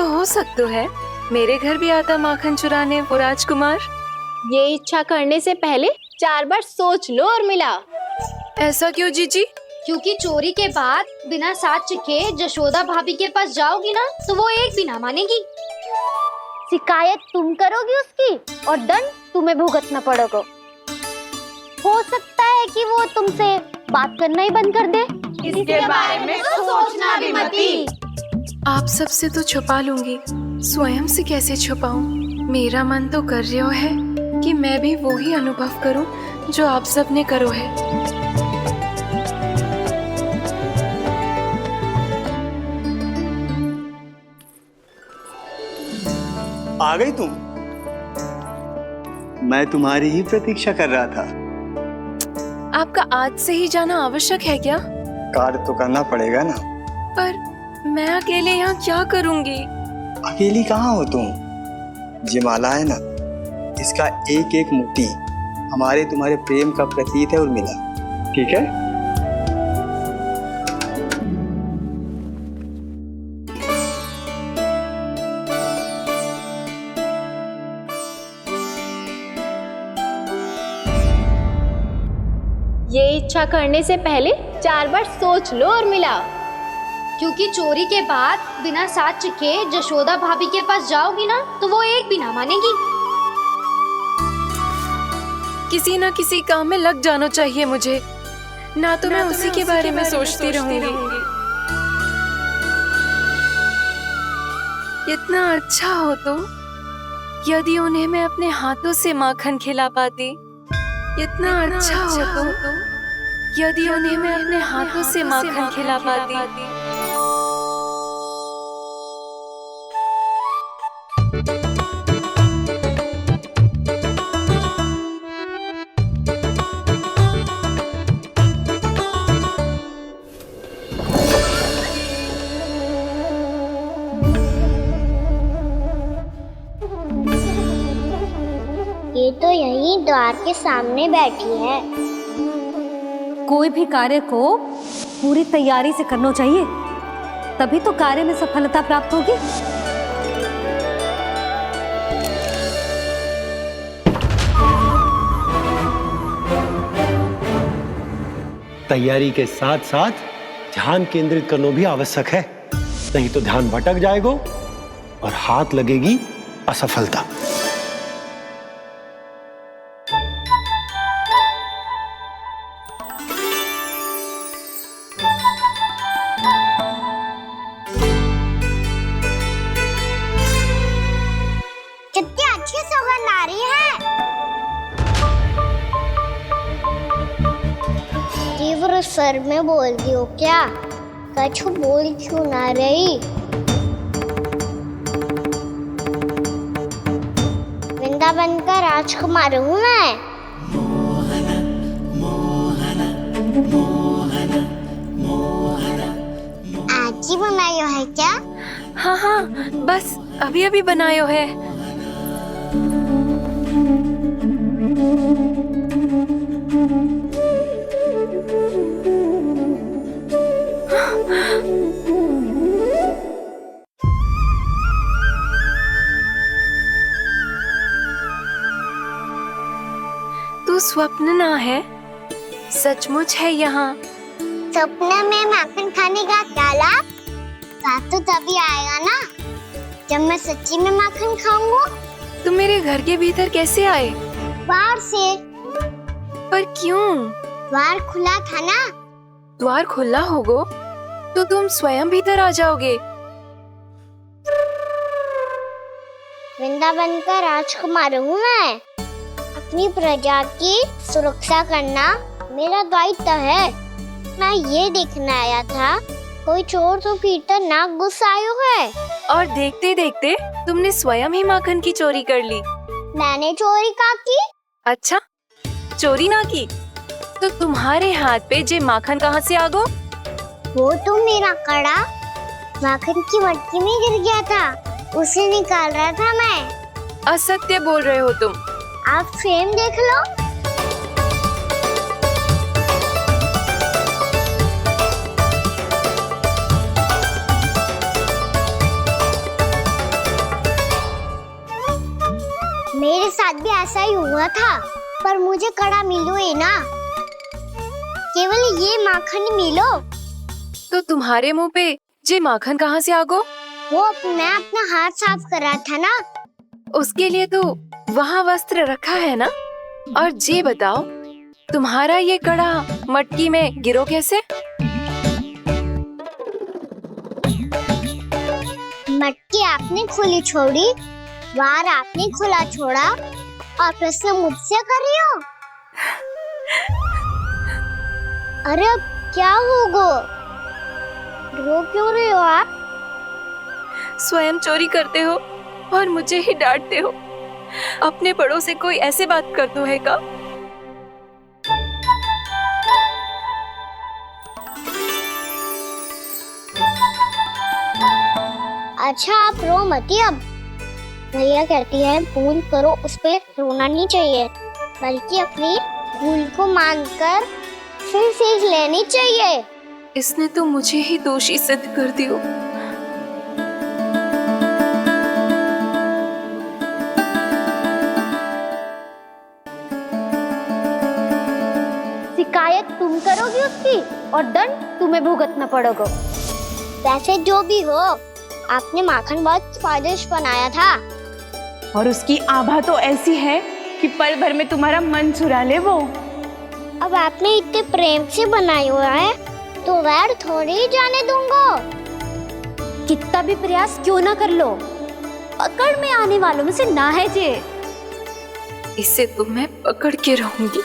हो सकता है मेरे घर भी आता माखन चुराने वो राजकुमार। ये इच्छा करने से पहले 4 बार सोच लो उर्मिला। ऐसा क्यों जीजी? क्योंकि चोरी के बाद बिना साथ चिखे जशोदा भाभी के पास जाओगी ना, तो वो एक भी ना मानेगी। शिकायत तुम करोगी उसकी, और दंड तुम्हें भुगतना पड़ेगा। हो सकता है कि वो तुमसे बात करना ही बंद कर दे। इसके बारे में तो सोचना भी मती। आप सबसे तो छुपा लूंगी, स्वयं से कैसे छुपाऊं? मेरा मन तो कर रहा है कि मैं भी वो ही अनुभव करूं जो आप सब ने करो है। आ गई तुम? मैं तुम्हारी ही प्रतीक्षा कर रहा था। आपका आज से ही जाना आवश्यक है क्या? कार्य तो करना पड़ेगा ना। पर मैं अकेले यहाँ क्या करूंगी? अकेली कहाँ हो तुम? ये माला है ना, इसका एक एक मोती हमारे तुम्हारे प्रेम का प्रतीक है उर्मिला, ठीक है? ये इच्छा करने से पहले 4 बार सोच लो उर्मिला, क्योंकि चोरी के बाद बिना साथ के जशोदा भाभी के पास जाओगी ना तो वो एक भी ना मानेगी। किसी ना किसी काम में लग जाना चाहिए मुझे, ना तो मैं उसी के बारे में सोचती रहूंगी। इतना अच्छा हो तो यदि उन्हें मैं अपने हाथों से माखन खिला पाती। इतना अच्छा हो तो यदि उन्हें मैं अपने हाथों से माखन खिला पाती। ये तो यहीं द्वार के सामने बैठी है। कोई भी कार्य को पूरी तैयारी से करना चाहिए, तभी तो कार्य में सफलता प्राप्त होगी। तैयारी के साथ साथ ध्यान केंद्रित करना भी आवश्यक है, नहीं तो ध्यान भटक जाएगा और हाथ लगेगी असफलता। कितनी अच्छी सौगंध आ रही है। तीव्र स्वर में बोल दियो क्या? कछु बोल क्यों ना रही? वृंदावन का राजकुमार हूँ मैं। आज ही बनायो है क्या? हाँ हाँ, बस अभी अभी बनायो है। तू स्वप्न ना है, सचमुच है यहाँ। सपने में माखन खाने का क्या लाभ? स्वाद तो तभी आएगा ना जब मैं सच्ची में माखन खाऊंगा। तुम मेरे घर के भीतर कैसे आए? बाहर से। पर क्यों? द्वार खुला था ना। द्वार खुला होगा तो तुम स्वयं भीतर आ जाओगे। वृंदावन का राजकुमार हूँ मैं। अपनी प्रजा की सुरक्षा करना मेरा दायित्व है। मैं ये देखने आया था कोई चोर तो भीतर ना घुस आयो है। और देखते देखते तुमने स्वयं ही माखन की चोरी कर ली। मैंने चोरी का की? अच्छा, चोरी ना की तो तुम्हारे हाथ पे जे माखन कहाँ से आ गो? वो तो मेरा कड़ा माखन की मटकी में गिर गया था, उसे निकाल रहा था मैं। असत्य बोल रहे हो तुम। आप फ्रेम देख लो। मेरे साथ भी ऐसा ही हुआ था, पर मुझे कड़ा मिलो ही ना, केवल ये माखन मिलो। तो तुम्हारे मुंह पे जे माखन कहाँ से आ गो? वो मैं अपना हाथ साफ कर रहा था ना। उसके लिए तो वहाँ वस्त्र रखा है ना। और जे बताओ, तुम्हारा ये कड़ा मटकी में गिरो कैसे? मटकी आपने खुली छोड़ी, द्वार आपने खुला छोड़ा और प्रश्न मुझसे कर रही हो? अरे अब क्या होगा? रो क्यों रहे हो आप? स्वयं चोरी करते हो और मुझे ही डांटते हो। अपने बड़ों से कोई ऐसे बात कर दो है का? अच्छा आप रो मती अब। मैया कहती है भूल करो उस पे रोना नहीं चाहिए, बल्कि अपनी भूल को मानकर फिर सीख लेनी चाहिए। इसने तो मुझे ही दोषी सिद्ध कर दियो। शिकायत तुम करोगी उसकी और दंड तुम्हें भुगतना पड़ेगा। वैसे जो भी हो, आपने माखन बहुत स्वादिष्ट बनाया था। और उसकी आभा तो ऐसी है कि पल भर में तुम्हारा मन चुरा ले वो। अब आपने इतने प्रेम से बनाया हुआ है तो वैर थोड़ी ही जाने दूंगा। कितना भी प्रयास क्यों ना कर लो, पकड़ में आने वालों में से ना है जे। इसे तो मैं पकड़ के रहूंगी।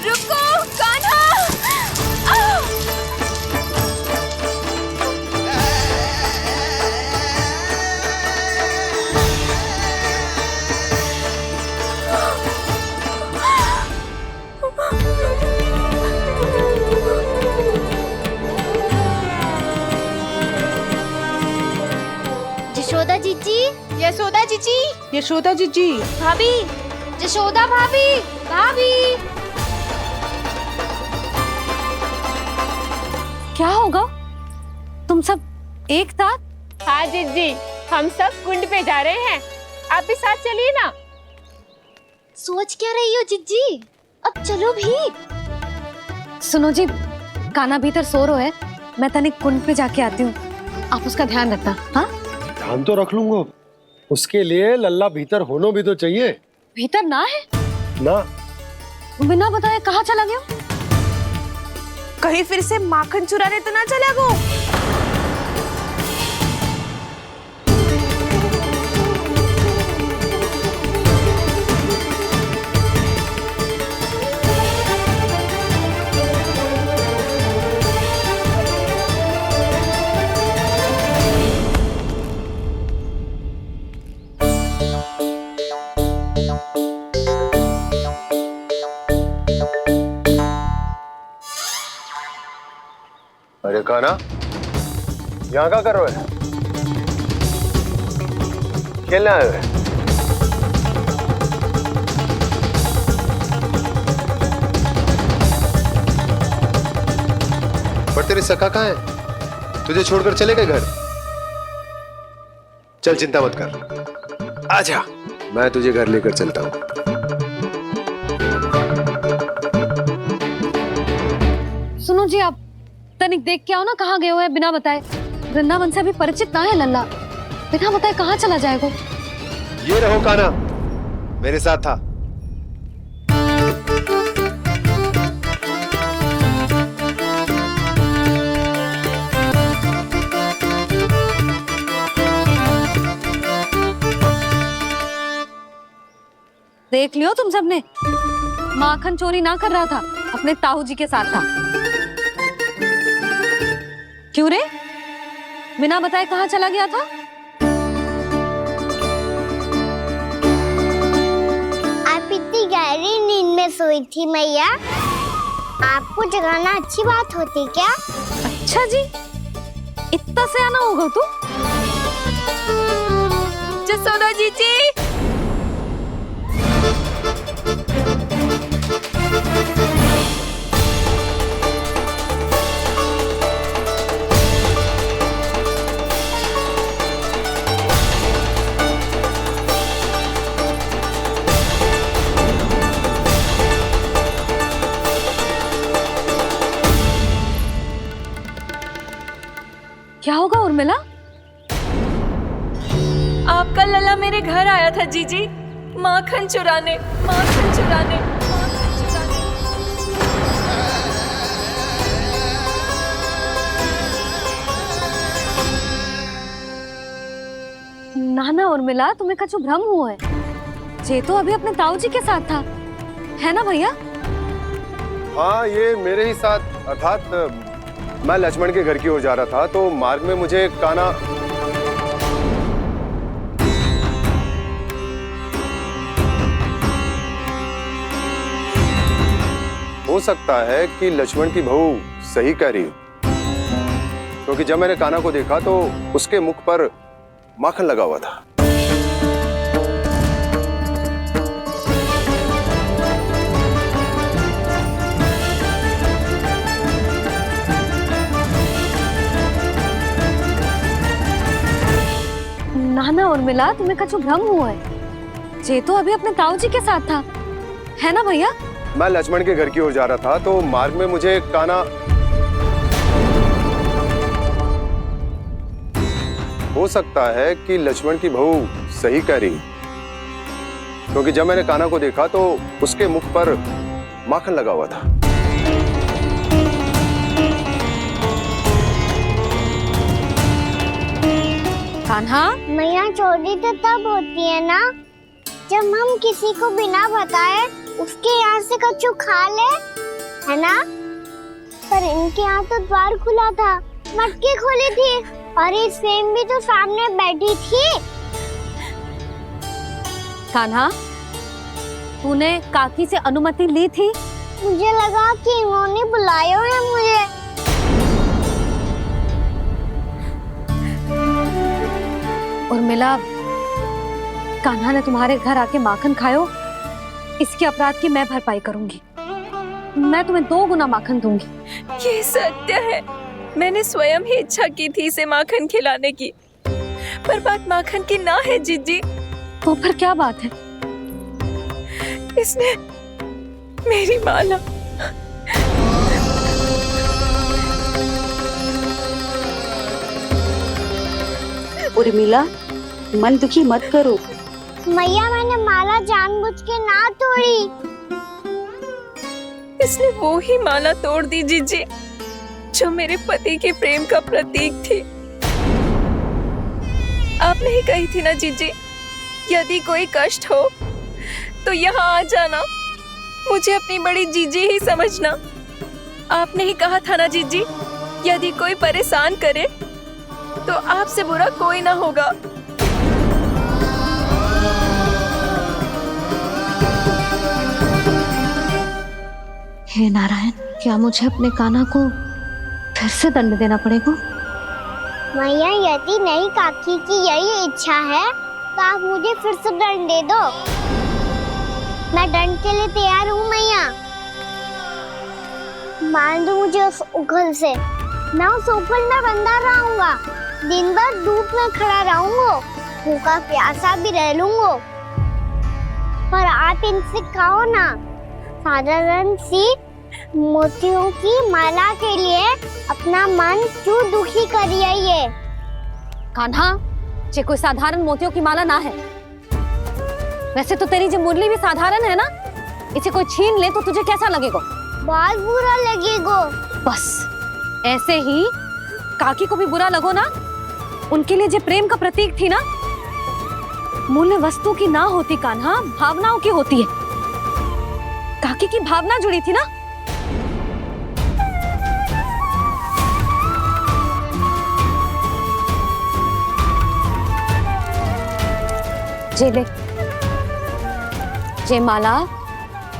रुको कान्हा! यशोदा जीजी, यशोदा जीजी, यशोदा जीजी, भाभी, यशोदा भाभी, भाभी। क्या होगा? तुम सब एक साथ? हाँ जीजी, हम सब कुंड पे जा रहे हैं, आप भी साथ चलिए ना। सोच क्या रही हो जीजी? अब चलो भी। सुनो जी, कान्हा भीतर सो रहा है, मैं तनिक कुंड पे जाके आती हूँ, आप उसका ध्यान रखना। हाँ, ध्यान तो रख लूंगा, उसके लिए लल्ला भीतर होना भी तो चाहिए। भीतर ना है? ना। बिना बताए कहाँ चला गया? कहीं फिर से माखन चुराने तो ना चला गो। अरे कान्हा, यहाँ क्या कर रहे हो? खेलने आए हुए? पर तेरी सखा कहाँ है? तुझे छोड़कर चले गए घर? चल चिंता मत कर, आजा, मैं तुझे घर लेकर चलता हूँ। सुनो जी, आप तनिक देख के आओ ना कहाँ गए हुए हैं बिना बताए। वृंदावन से अभी परिचित ना है लल्ला, बिना बताए कहाँ चला जाएगा? ये रहो कान्हा, मेरे साथ था। देख लियो तुम सबने, माखन चोरी ना कर रहा था, अपने ताऊ जी के साथ था। क्यों रे, बिना बताए कहाँ चला गया था? आप इतनी गहरी नींद में सोई थी मैया, आपको जगाना अच्छी बात होती क्या? अच्छा जी, इतना सयाना होगा तू? यशोदा जीजी, क्या होगा उर्मिला? आपका लल्ला मेरे घर आया था जीजी, माखन चुराने, माखन चुराने, माखन चुराने। ना ना उर्मिला, तुम्हें कछु भ्रम हुआ है, जे तो अभी अपने ताऊ जी के साथ था, है ना भैया? हाँ, ये मेरे ही साथ, अर्थात मैं लक्ष्मण के घर की ओर जा रहा था तो मार्ग में मुझे कान्हा हो सकता है कि लक्ष्मण की बहू सही कह रही हो। क्योंकि जब मैंने कान्हा को देखा तो उसके मुख पर माखन लगा हुआ था। नाना उर्मिला, तुम्हें कछु भ्रम हुआ है। जे तो अभी अपने ताऊ जी के साथ था, है ना भैया? मैं लक्ष्मण के घर की ओर जा रहा था तो मार्ग में मुझे कान्हा, हो सकता है कि लक्ष्मण की बहू सही कह रही, क्योंकि जब मैंने कान्हा को देखा तो उसके मुख पर माखन लगा हुआ था। कान्हा, मैया चोरी तो तब होती है ना जब हम किसी को बिना बताए उसके यहाँ से कछु खा ले, है ना? पर इनके यहाँ तो द्वार खुला था, मटकी खोली थी और इस फेम भी तो सामने बैठी थी। कान्हा, तूने काकी से अनुमति ली थी? मुझे लगा कि इन्होंने बुलाया है मुझे। उर्मिला, कान्हा ने तुम्हारे घर आके माखन खायो, इसके अपराध की मैं भरपाई करूंगी। मैं तुम्हें 2 गुना माखन दूंगी। ये सत्य है, मैंने स्वयं ही इच्छा की थी इसे माखन खिलाने की, पर बात माखन की ना है जीजी। तो फिर क्या बात है? इसने मेरी माला, उर्मिला, मन दुखी मत करो। मैया, मैंने माला जानबूझ के ना तोड़ी। इसने वो ही माला तोड़ दी जीजी जो मेरे पति के प्रेम का प्रतीक थी। आपने ही कही थी ना जीजी, यदि कोई कष्ट हो तो यहाँ आ जाना, मुझे अपनी बड़ी जीजी ही समझना। आपने ही कहा था ना जीजी, यदि कोई परेशान करे तो आपसे बुरा कोई ना होगा। हे नारायण, क्या मुझे अपने कान्हा को फिर से दंड देना पड़ेगा? मैया, यदि नहीं काकी की यही इच्छा है तो आप मुझे फिर से दंड दे दो। मैं दंड के लिए तैयार हूँ मैया। मान दो मुझे उस उखल से, मैं उस उखल में बंधा रहूंगा, दिन भर धूप में खड़ा रहूंगा, भूखा प्यासा भी रह लूंगा। पर आप इनसे कहो ना, साधारण सी मोतियों की माला के लिए अपना मन क्यों दुखी करिए? कान्हा, ये कोई साधारण मोतियों की माला ना है। वैसे तो तेरी जो मुरली भी साधारण है ना, इसे कोई छीन ले तो तुझे कैसा लगेगा? बहुत बुरा लगेगा। बस ऐसे ही काकी को भी बुरा लगो ना। उनके लिए जो प्रेम का प्रतीक थी ना, मूल्य वस्तु की ना होती कान्हा, भावनाओं की होती है। काकी की भावना जुड़ी थी ना। जे ले, जे माला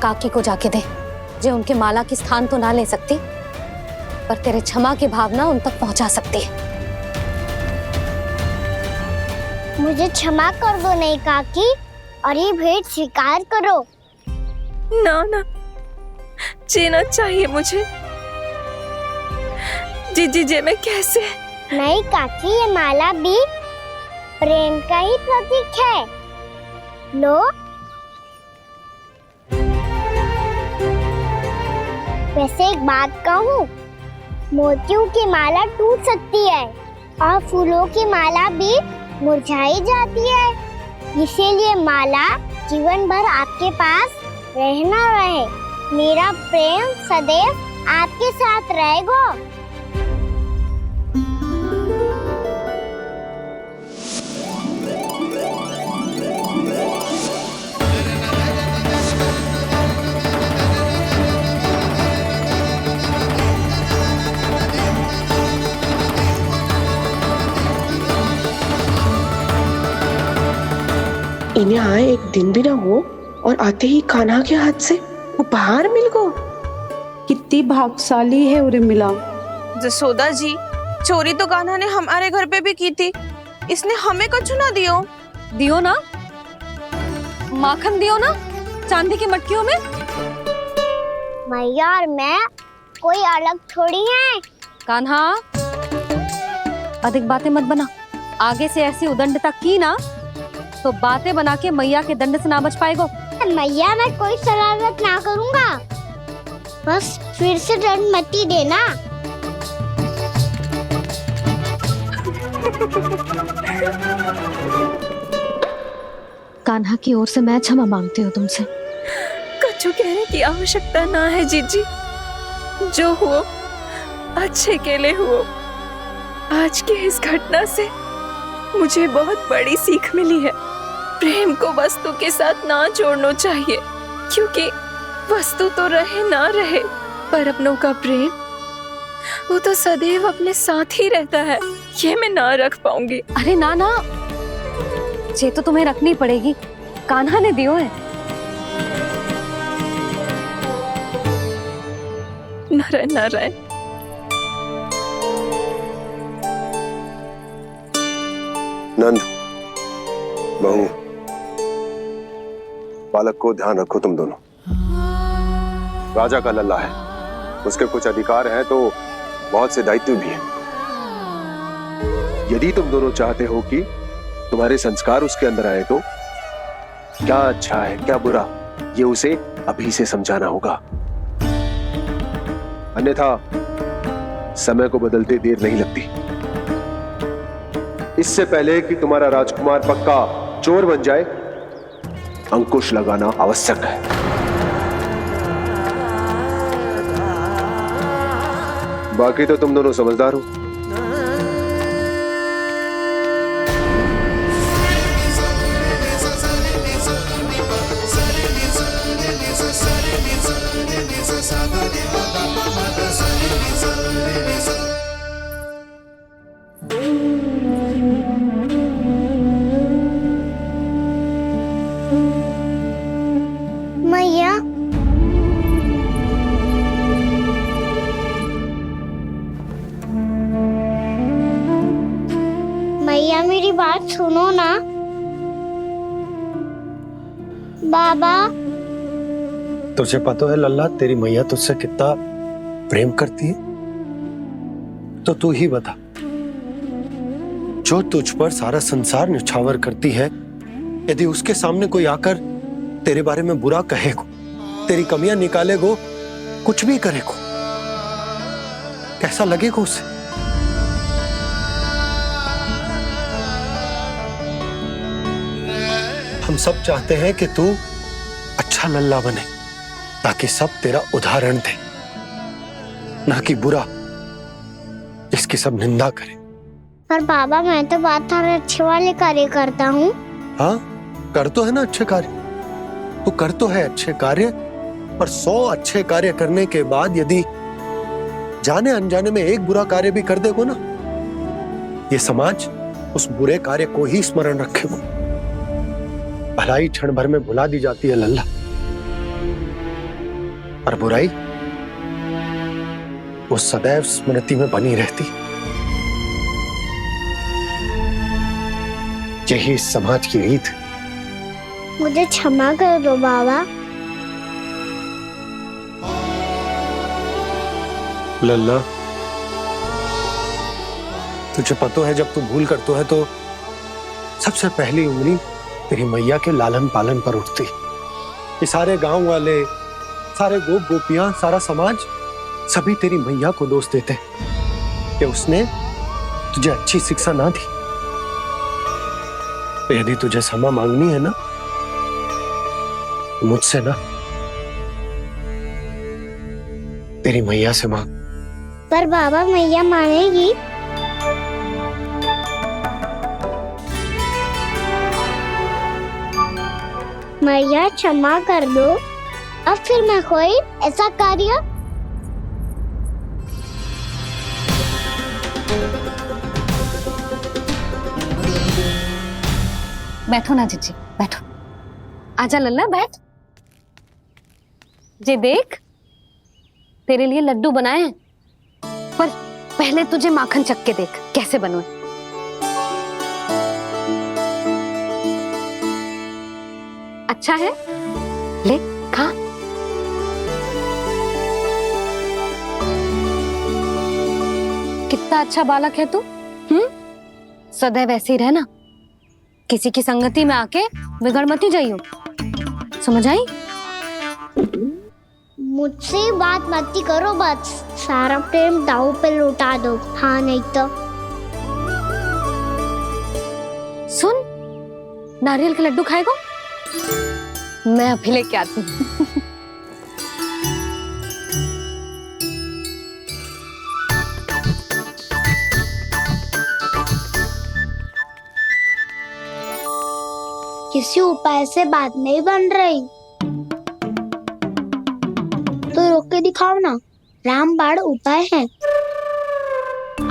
काकी को जाके दे। जे उनके माला की स्थान तो ना ले सकती, पर तेरे क्षमा की भावना उन तक पहुंचा सकती है। मुझे क्षमा कर दो नहीं काकी, और ये भेंट स्वीकार करो। ना ना, जीना चाहिए मुझे। जीजी जे मैं कैसे? नहीं काकी, ये माला भी प्रेम का ही प्रतीक है। लो, वैसे एक बात कहूँ, मोतियों की माला टूट सकती है और फूलों की माला भी मुरझाई जाती है। इसीलिए माला जीवन भर आपके पास रहना रहे। मेरा प्रेम सदैव आपके साथ रहेगा। इन्हें आए एक दिन भी ना हो और आते ही कान्हा के हाथ से उपहार मिल गो। कितनी भाग्यशाली है उर्मिला। जसोदा जी, चोरी तो कान्हा ने हमारे घर पे भी की थी, इसने हमें कछु ना दियो। दियो ना, माखन दियो ना चांदी की मटकियों में। मैया और मैं कोई अलग थोड़ी हैं। कान्हा, अधिक बातें मत बना। आगे से ऐसी उदंडता की ना तो बातें बना के मैया के दंड से ना बच पाएगो। मैया मैं कोई शरारत ना करूंगा, बस फिर से दंड मत ही देना। कान्हा की ओर से मैं क्षमा मांगती हूँ तुमसे। कछु कहने की आवश्यकता ना है जीजी, जो हुआ अच्छे के लिए हुआ। आज की इस घटना से मुझे बहुत बड़ी सीख मिली है। प्रेम को वस्तु के साथ ना जोड़ना चाहिए, क्योंकि वस्तु तो रहे ना रहे, पर अपनों का प्रेम वो तो सदैव अपने साथ ही रहता है। ये मैं ना रख पाऊंगी। अरे ना ना, ये तो तुम्हें रखनी पड़ेगी, कान्हा ने दियो है। नारायण नारायण। नंद, बहू, बालक को ध्यान रखो तुम दोनों। राजा का लल्ला है, उसके कुछ अधिकार हैं तो बहुत से दायित्व भी हैं। यदि तुम दोनों चाहते हो कि तुम्हारे संस्कार उसके अंदर आए तो क्या अच्छा है क्या बुरा, ये उसे अभी से समझाना होगा। अन्यथा समय को बदलते देर नहीं लगती। इससे पहले कि तुम्हारा राजकुमार पक्का चोर बन जाए, अंकुश लगाना आवश्यक है। बाकी तो तुम दोनों समझदार हो। मैया, मैया मेरी बात सुनो ना। बाबा, तुझे पता है लल्ला, तेरी मैया तुझसे कितना प्रेम करती है? तो तू ही बता, जो तुझ पर सारा संसार न्यौछावर करती है, यदि उसके सामने कोई आकर तेरे बारे में बुरा कहेगो, तेरी कमियां निकालेगो, कुछ भी करेगो, कैसा लगेगा उसे? हम सब चाहते हैं कि तू अच्छा लल्ला बने, ताकि सब तेरा उदाहरण दे, ना कि बुरा जिसकी सब निंदा करे। पर बाबा मैं तो बात हर अच्छे वाले कार्य करता हूँ। हाँ, कर तो है ना अच्छे कार्य, तू कर तो है अच्छे कार्य, पर 100 अच्छे कार्य करने के बाद यदि जाने अनजाने में एक बुरा कार्य भी कर देगो ना, ये समाज उस बुरे कार्य को ही स्मरण रखेगो। भलाई क्षण भर में भुला दी जाती है लल्ला, और बुराई वो सदैव स्मृति में बनी रहती। यही इस समाज की रीत। मुझे क्षमा कर दो बाबा। लल्ला, तुझे पता है जब तू भूल करतो है तो सबसे पहली उंगली तेरी मैया के लालन पालन पर उठती। ये सारे गांव वाले, सारे गोप गोपियां, सारा समाज सभी तेरी मैया को दोष देते कि उसने तुझे अच्छी शिक्षा ना दी। तो यदि तुझे क्षमा मांगनी है ना, तो मुझसे ना, तेरी मैया से मांग। पर बाबा मैया मानेगी? मैया क्षमा कर दो, अब फिर मैं कोई ऐसा कार्य। बैठो ना जीजी, बैठो। आजा लल्ला, बैठ। जे देख, तेरे लिए लड्डू बनाए हैं, पर पहले तुझे माखन चख के देख कैसे बनो। अच्छा है, ले खा। कितना अच्छा बालक है तू। सदैव ऐसे ही रहना, किसी की संगति में आके बिगड़ मत जाइयो, समझ आई? मुझसे बात मत करो, बस सारा प्रेम दाव पे लौटा दो। हाँ नहीं तो सुन, नारियल के लड्डू खाएगा? मैं अभी लेके आती हूँ। किसी उपाय से बात नहीं बन रही तो रोक के दिखाओ ना। रामबाण उपाय है,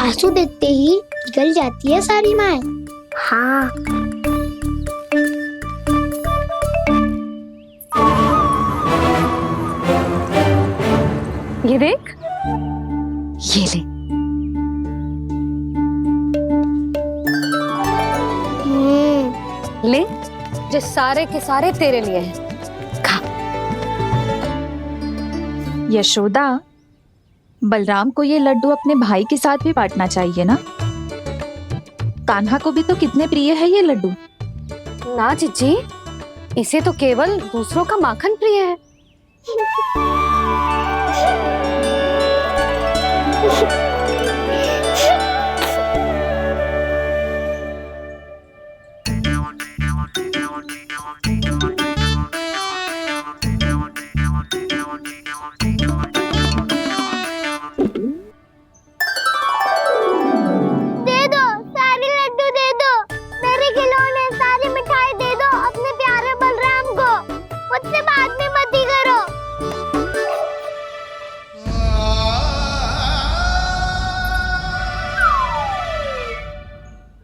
आंसू देखते ही पिघल जाती है सारी माए। हाँ ये देख, ये ले। ले, जो सारे के सारे तेरे लिए हैं, खा। यशोदा, बलराम को ये लड्डू अपने भाई के साथ भी बांटना चाहिए ना। कान्हा को भी तो कितने प्रिय है ये लड्डू। ना जीजी, इसे तो केवल दूसरों का माखन प्रिय है।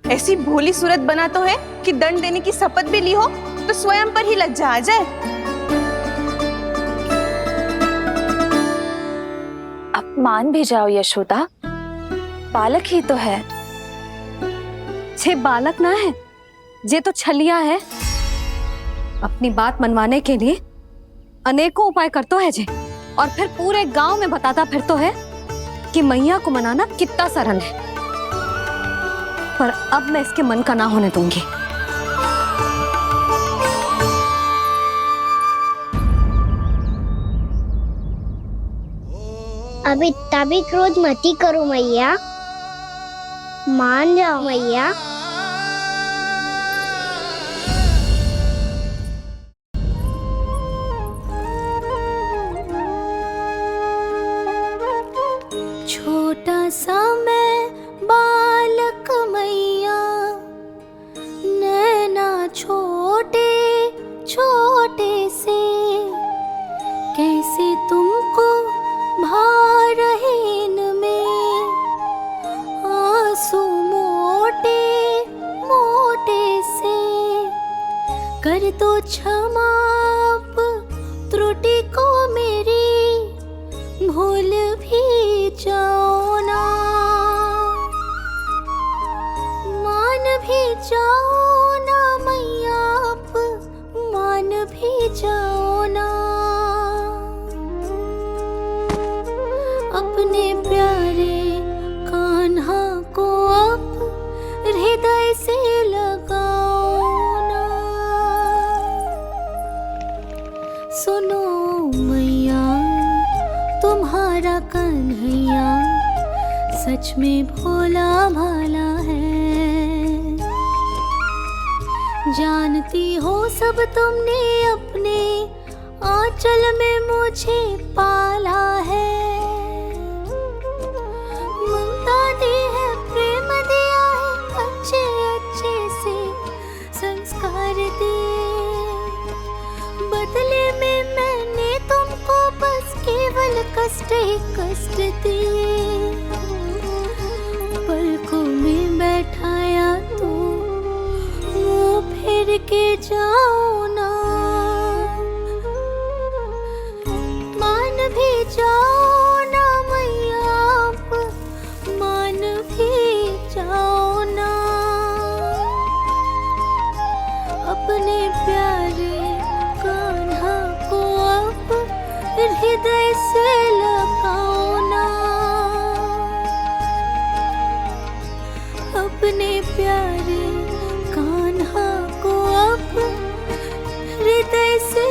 ऐसी भोली सूरत बना तो है कि दंड देने की शपथ भी ली हो तो स्वयं पर ही लज्जा आ जाए। अब मान भी जाओ यशोदा, बालक ही तो है। छे बालक ना है, ये तो छलिया है। अपनी बात मनवाने के लिए अनेकों उपाय करतो है जे, और फिर पूरे गांव में बताता फिरतो है कि मैया को मनाना कितना सरल है। पर अब मैं इसके मन का ना होने दूंगी। अब इतना भी क्रोध मती करो मैया, मान जाओ मैया। छोटा सा मैं बालक मैया, नैना छोटे छोटे से, कैसे तुमको भा रहे इनमें आंसू मोटे मोटे से। कर दो क्षमा त्रुटि को मेरी, भूल भी जाओ ना, मान भी जाओ ना मैया, आप मान भी जाओ ना। अपने प्यारे कान्हा को अब हृदय से लगाओ ना। सुनो मैया, तुम्हारा कन्हैया सच में भोला भाला है। जानती हो सब तुमने अपने आंचल में मुझे पाला है। ममता दी है, प्रेम दिया है, अच्छे अच्छे से संस्कार दिए। बदले में मैंने तुमको बस केवल कष्ट ही कष्ट दिए। पलकों में बैठाया तो मुंह फेर के जाओ ना, मान भी जाओ ना मैया, आप मान प्यारे कान्हा को अब हृदय से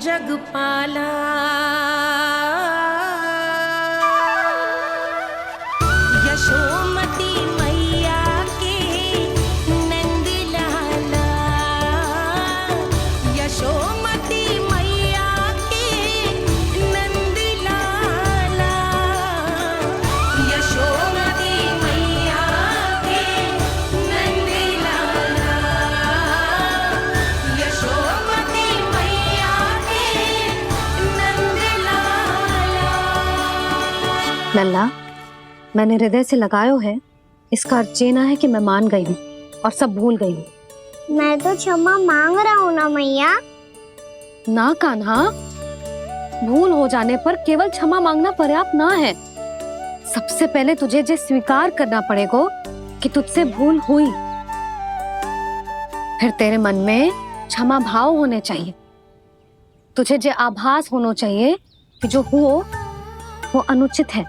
जगपाला यशोमती मैया के नंद लाला, यशोमती मैया के नंद लाला, यशोमती मैया के नंद लाला, यशोमती मैया लल्ला, मैंने हृदय से लगायो है, इसका अर्थ ये ना है कि मैं मान गई हूँ और सब भूल गई हूँ। मैं तो क्षमा मांग रहा हूँ ना मैया। ना कान्हा, भूल हो जाने पर केवल क्षमा मांगना पर्याप्त ना है। सबसे पहले तुझे जे स्वीकार करना पड़ेगा कि तुझसे भूल हुई, फिर तेरे मन में क्षमा भाव होने चाहिए। तुझे जे आभास होना चाहिए कि जो हुआ वो अनुचित है।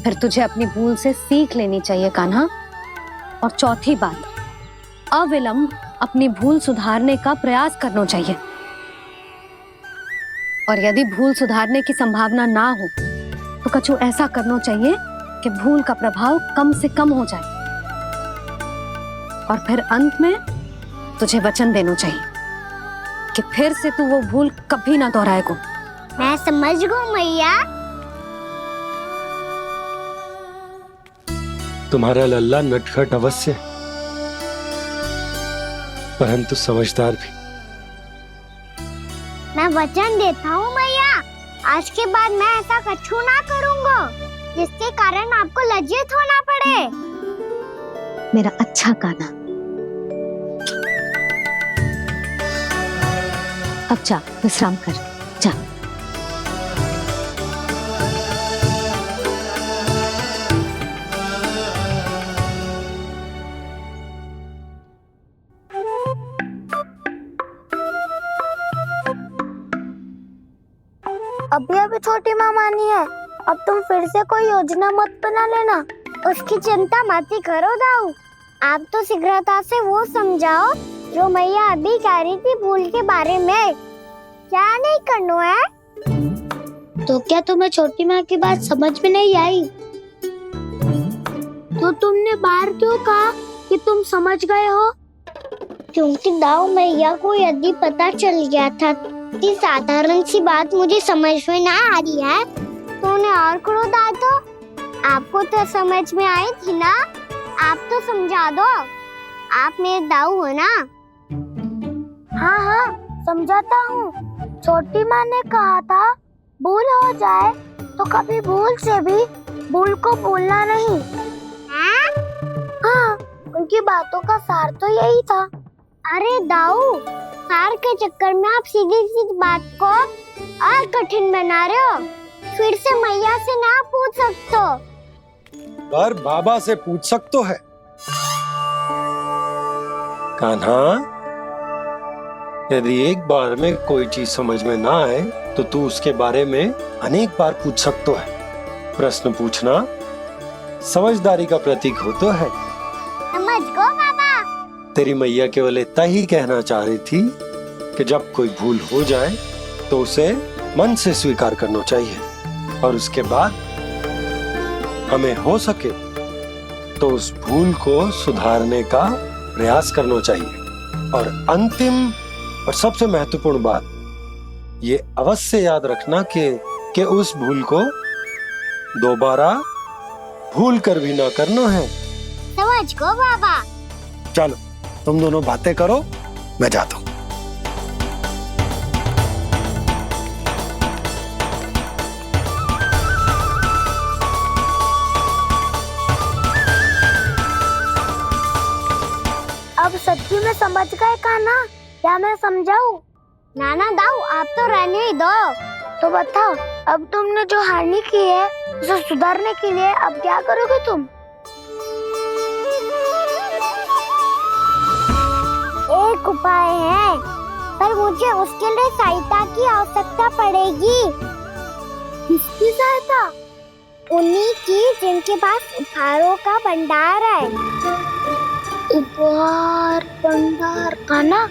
फिर तुझे अपनी भूल से सीख लेनी चाहिए कान्हा। और चौथी बात, अविलंब अपनी भूल सुधारने का प्रयास करना चाहिए। और यदि भूल सुधारने की संभावना ना हो तो कछु ऐसा करना चाहिए कि भूल का प्रभाव कम से कम हो जाए। और फिर अंत में तुझे वचन देना चाहिए कि फिर से तू वो भूल कभी ना दोहराएगा। मैं समझ गई मैया। तुम्हारा लल्ला नटखट अवश्य, परंतु समझदार भी। मैं वचन देता हूँ मैया, आज के बाद मैं ऐसा कछु ना करूँगा जिसके कारण आपको लज्जित होना पड़े। मेरा अच्छा कान्हा, अब जा विश्राम कर, जा। अभी अभी छोटी माँ मानी है, अब तुम फिर से कोई योजना मत बना लेना। उसकी चिंता मत ही करो दाऊ। आप तो शीघ्रता से वो समझाओ जो मैया अभी कह रही थी भूल के बारे में। क्या नहीं करना है? तो क्या तुम्हें छोटी माँ की बात समझ में नहीं आई? तो तुमने बाहर क्यों कहा कि तुम समझ गए हो? क्योंकि दाऊ मैया को यदि पता चल गया था कि साधारण सी बात मुझे समझ में ना आ रही है तो उन्हें और क्रोध आए तो आपको तो समझ में आई थी ना। आप तो समझा दो, आप मेरे दाऊ हो ना। हाँ हाँ समझाता हूँ। छोटी माँ ने कहा था भूल हो जाए तो कभी भूल से भी भूल को भूलना नहीं। हाँ उनकी बातों का सार तो यही था। अरे दाऊ, सार के चक्कर में आप सीधी सीधी बात को और कठिन बना रहे हो। फिर से मैया से ना पूछ सकते हो, पर बाबा से पूछ सकते है। कान्हा, यदि एक बार में कोई चीज समझ में ना आए तो तू उसके बारे में अनेक बार पूछ सकते है। प्रश्न पूछना समझदारी का प्रतीक होता है। समझ गो बाबा। तेरी मैया केवल इतना ही कहना चाह रही थी कि जब कोई भूल हो जाए तो उसे मन से स्वीकार करना चाहिए और उसके बाद हमें हो सके तो उस भूल को सुधारने का प्रयास करना चाहिए। और अंतिम और सबसे महत्वपूर्ण बात ये अवश्य याद रखना कि उस भूल को दोबारा भूल कर भी ना करना है। समझ गो बाबा। चलो तुम दोनों बातें करो, मैं जाता हूँ। गलती में समझ गए कान्हा, क्या मैं समझाऊं? नाना दाऊ, आप तो रहने ही दो। तो बताओ, अब तुमने जो हानि की है उसे सुधारने के लिए अब क्या करोगे तुम? एक उपाय है, पर मुझे उसके लिए सहायता की आवश्यकता पड़ेगी। किसकी सहायता? उन्हीं की जिनके पास उपहारों का भंडार है। उपहार भंडार, कान्हा?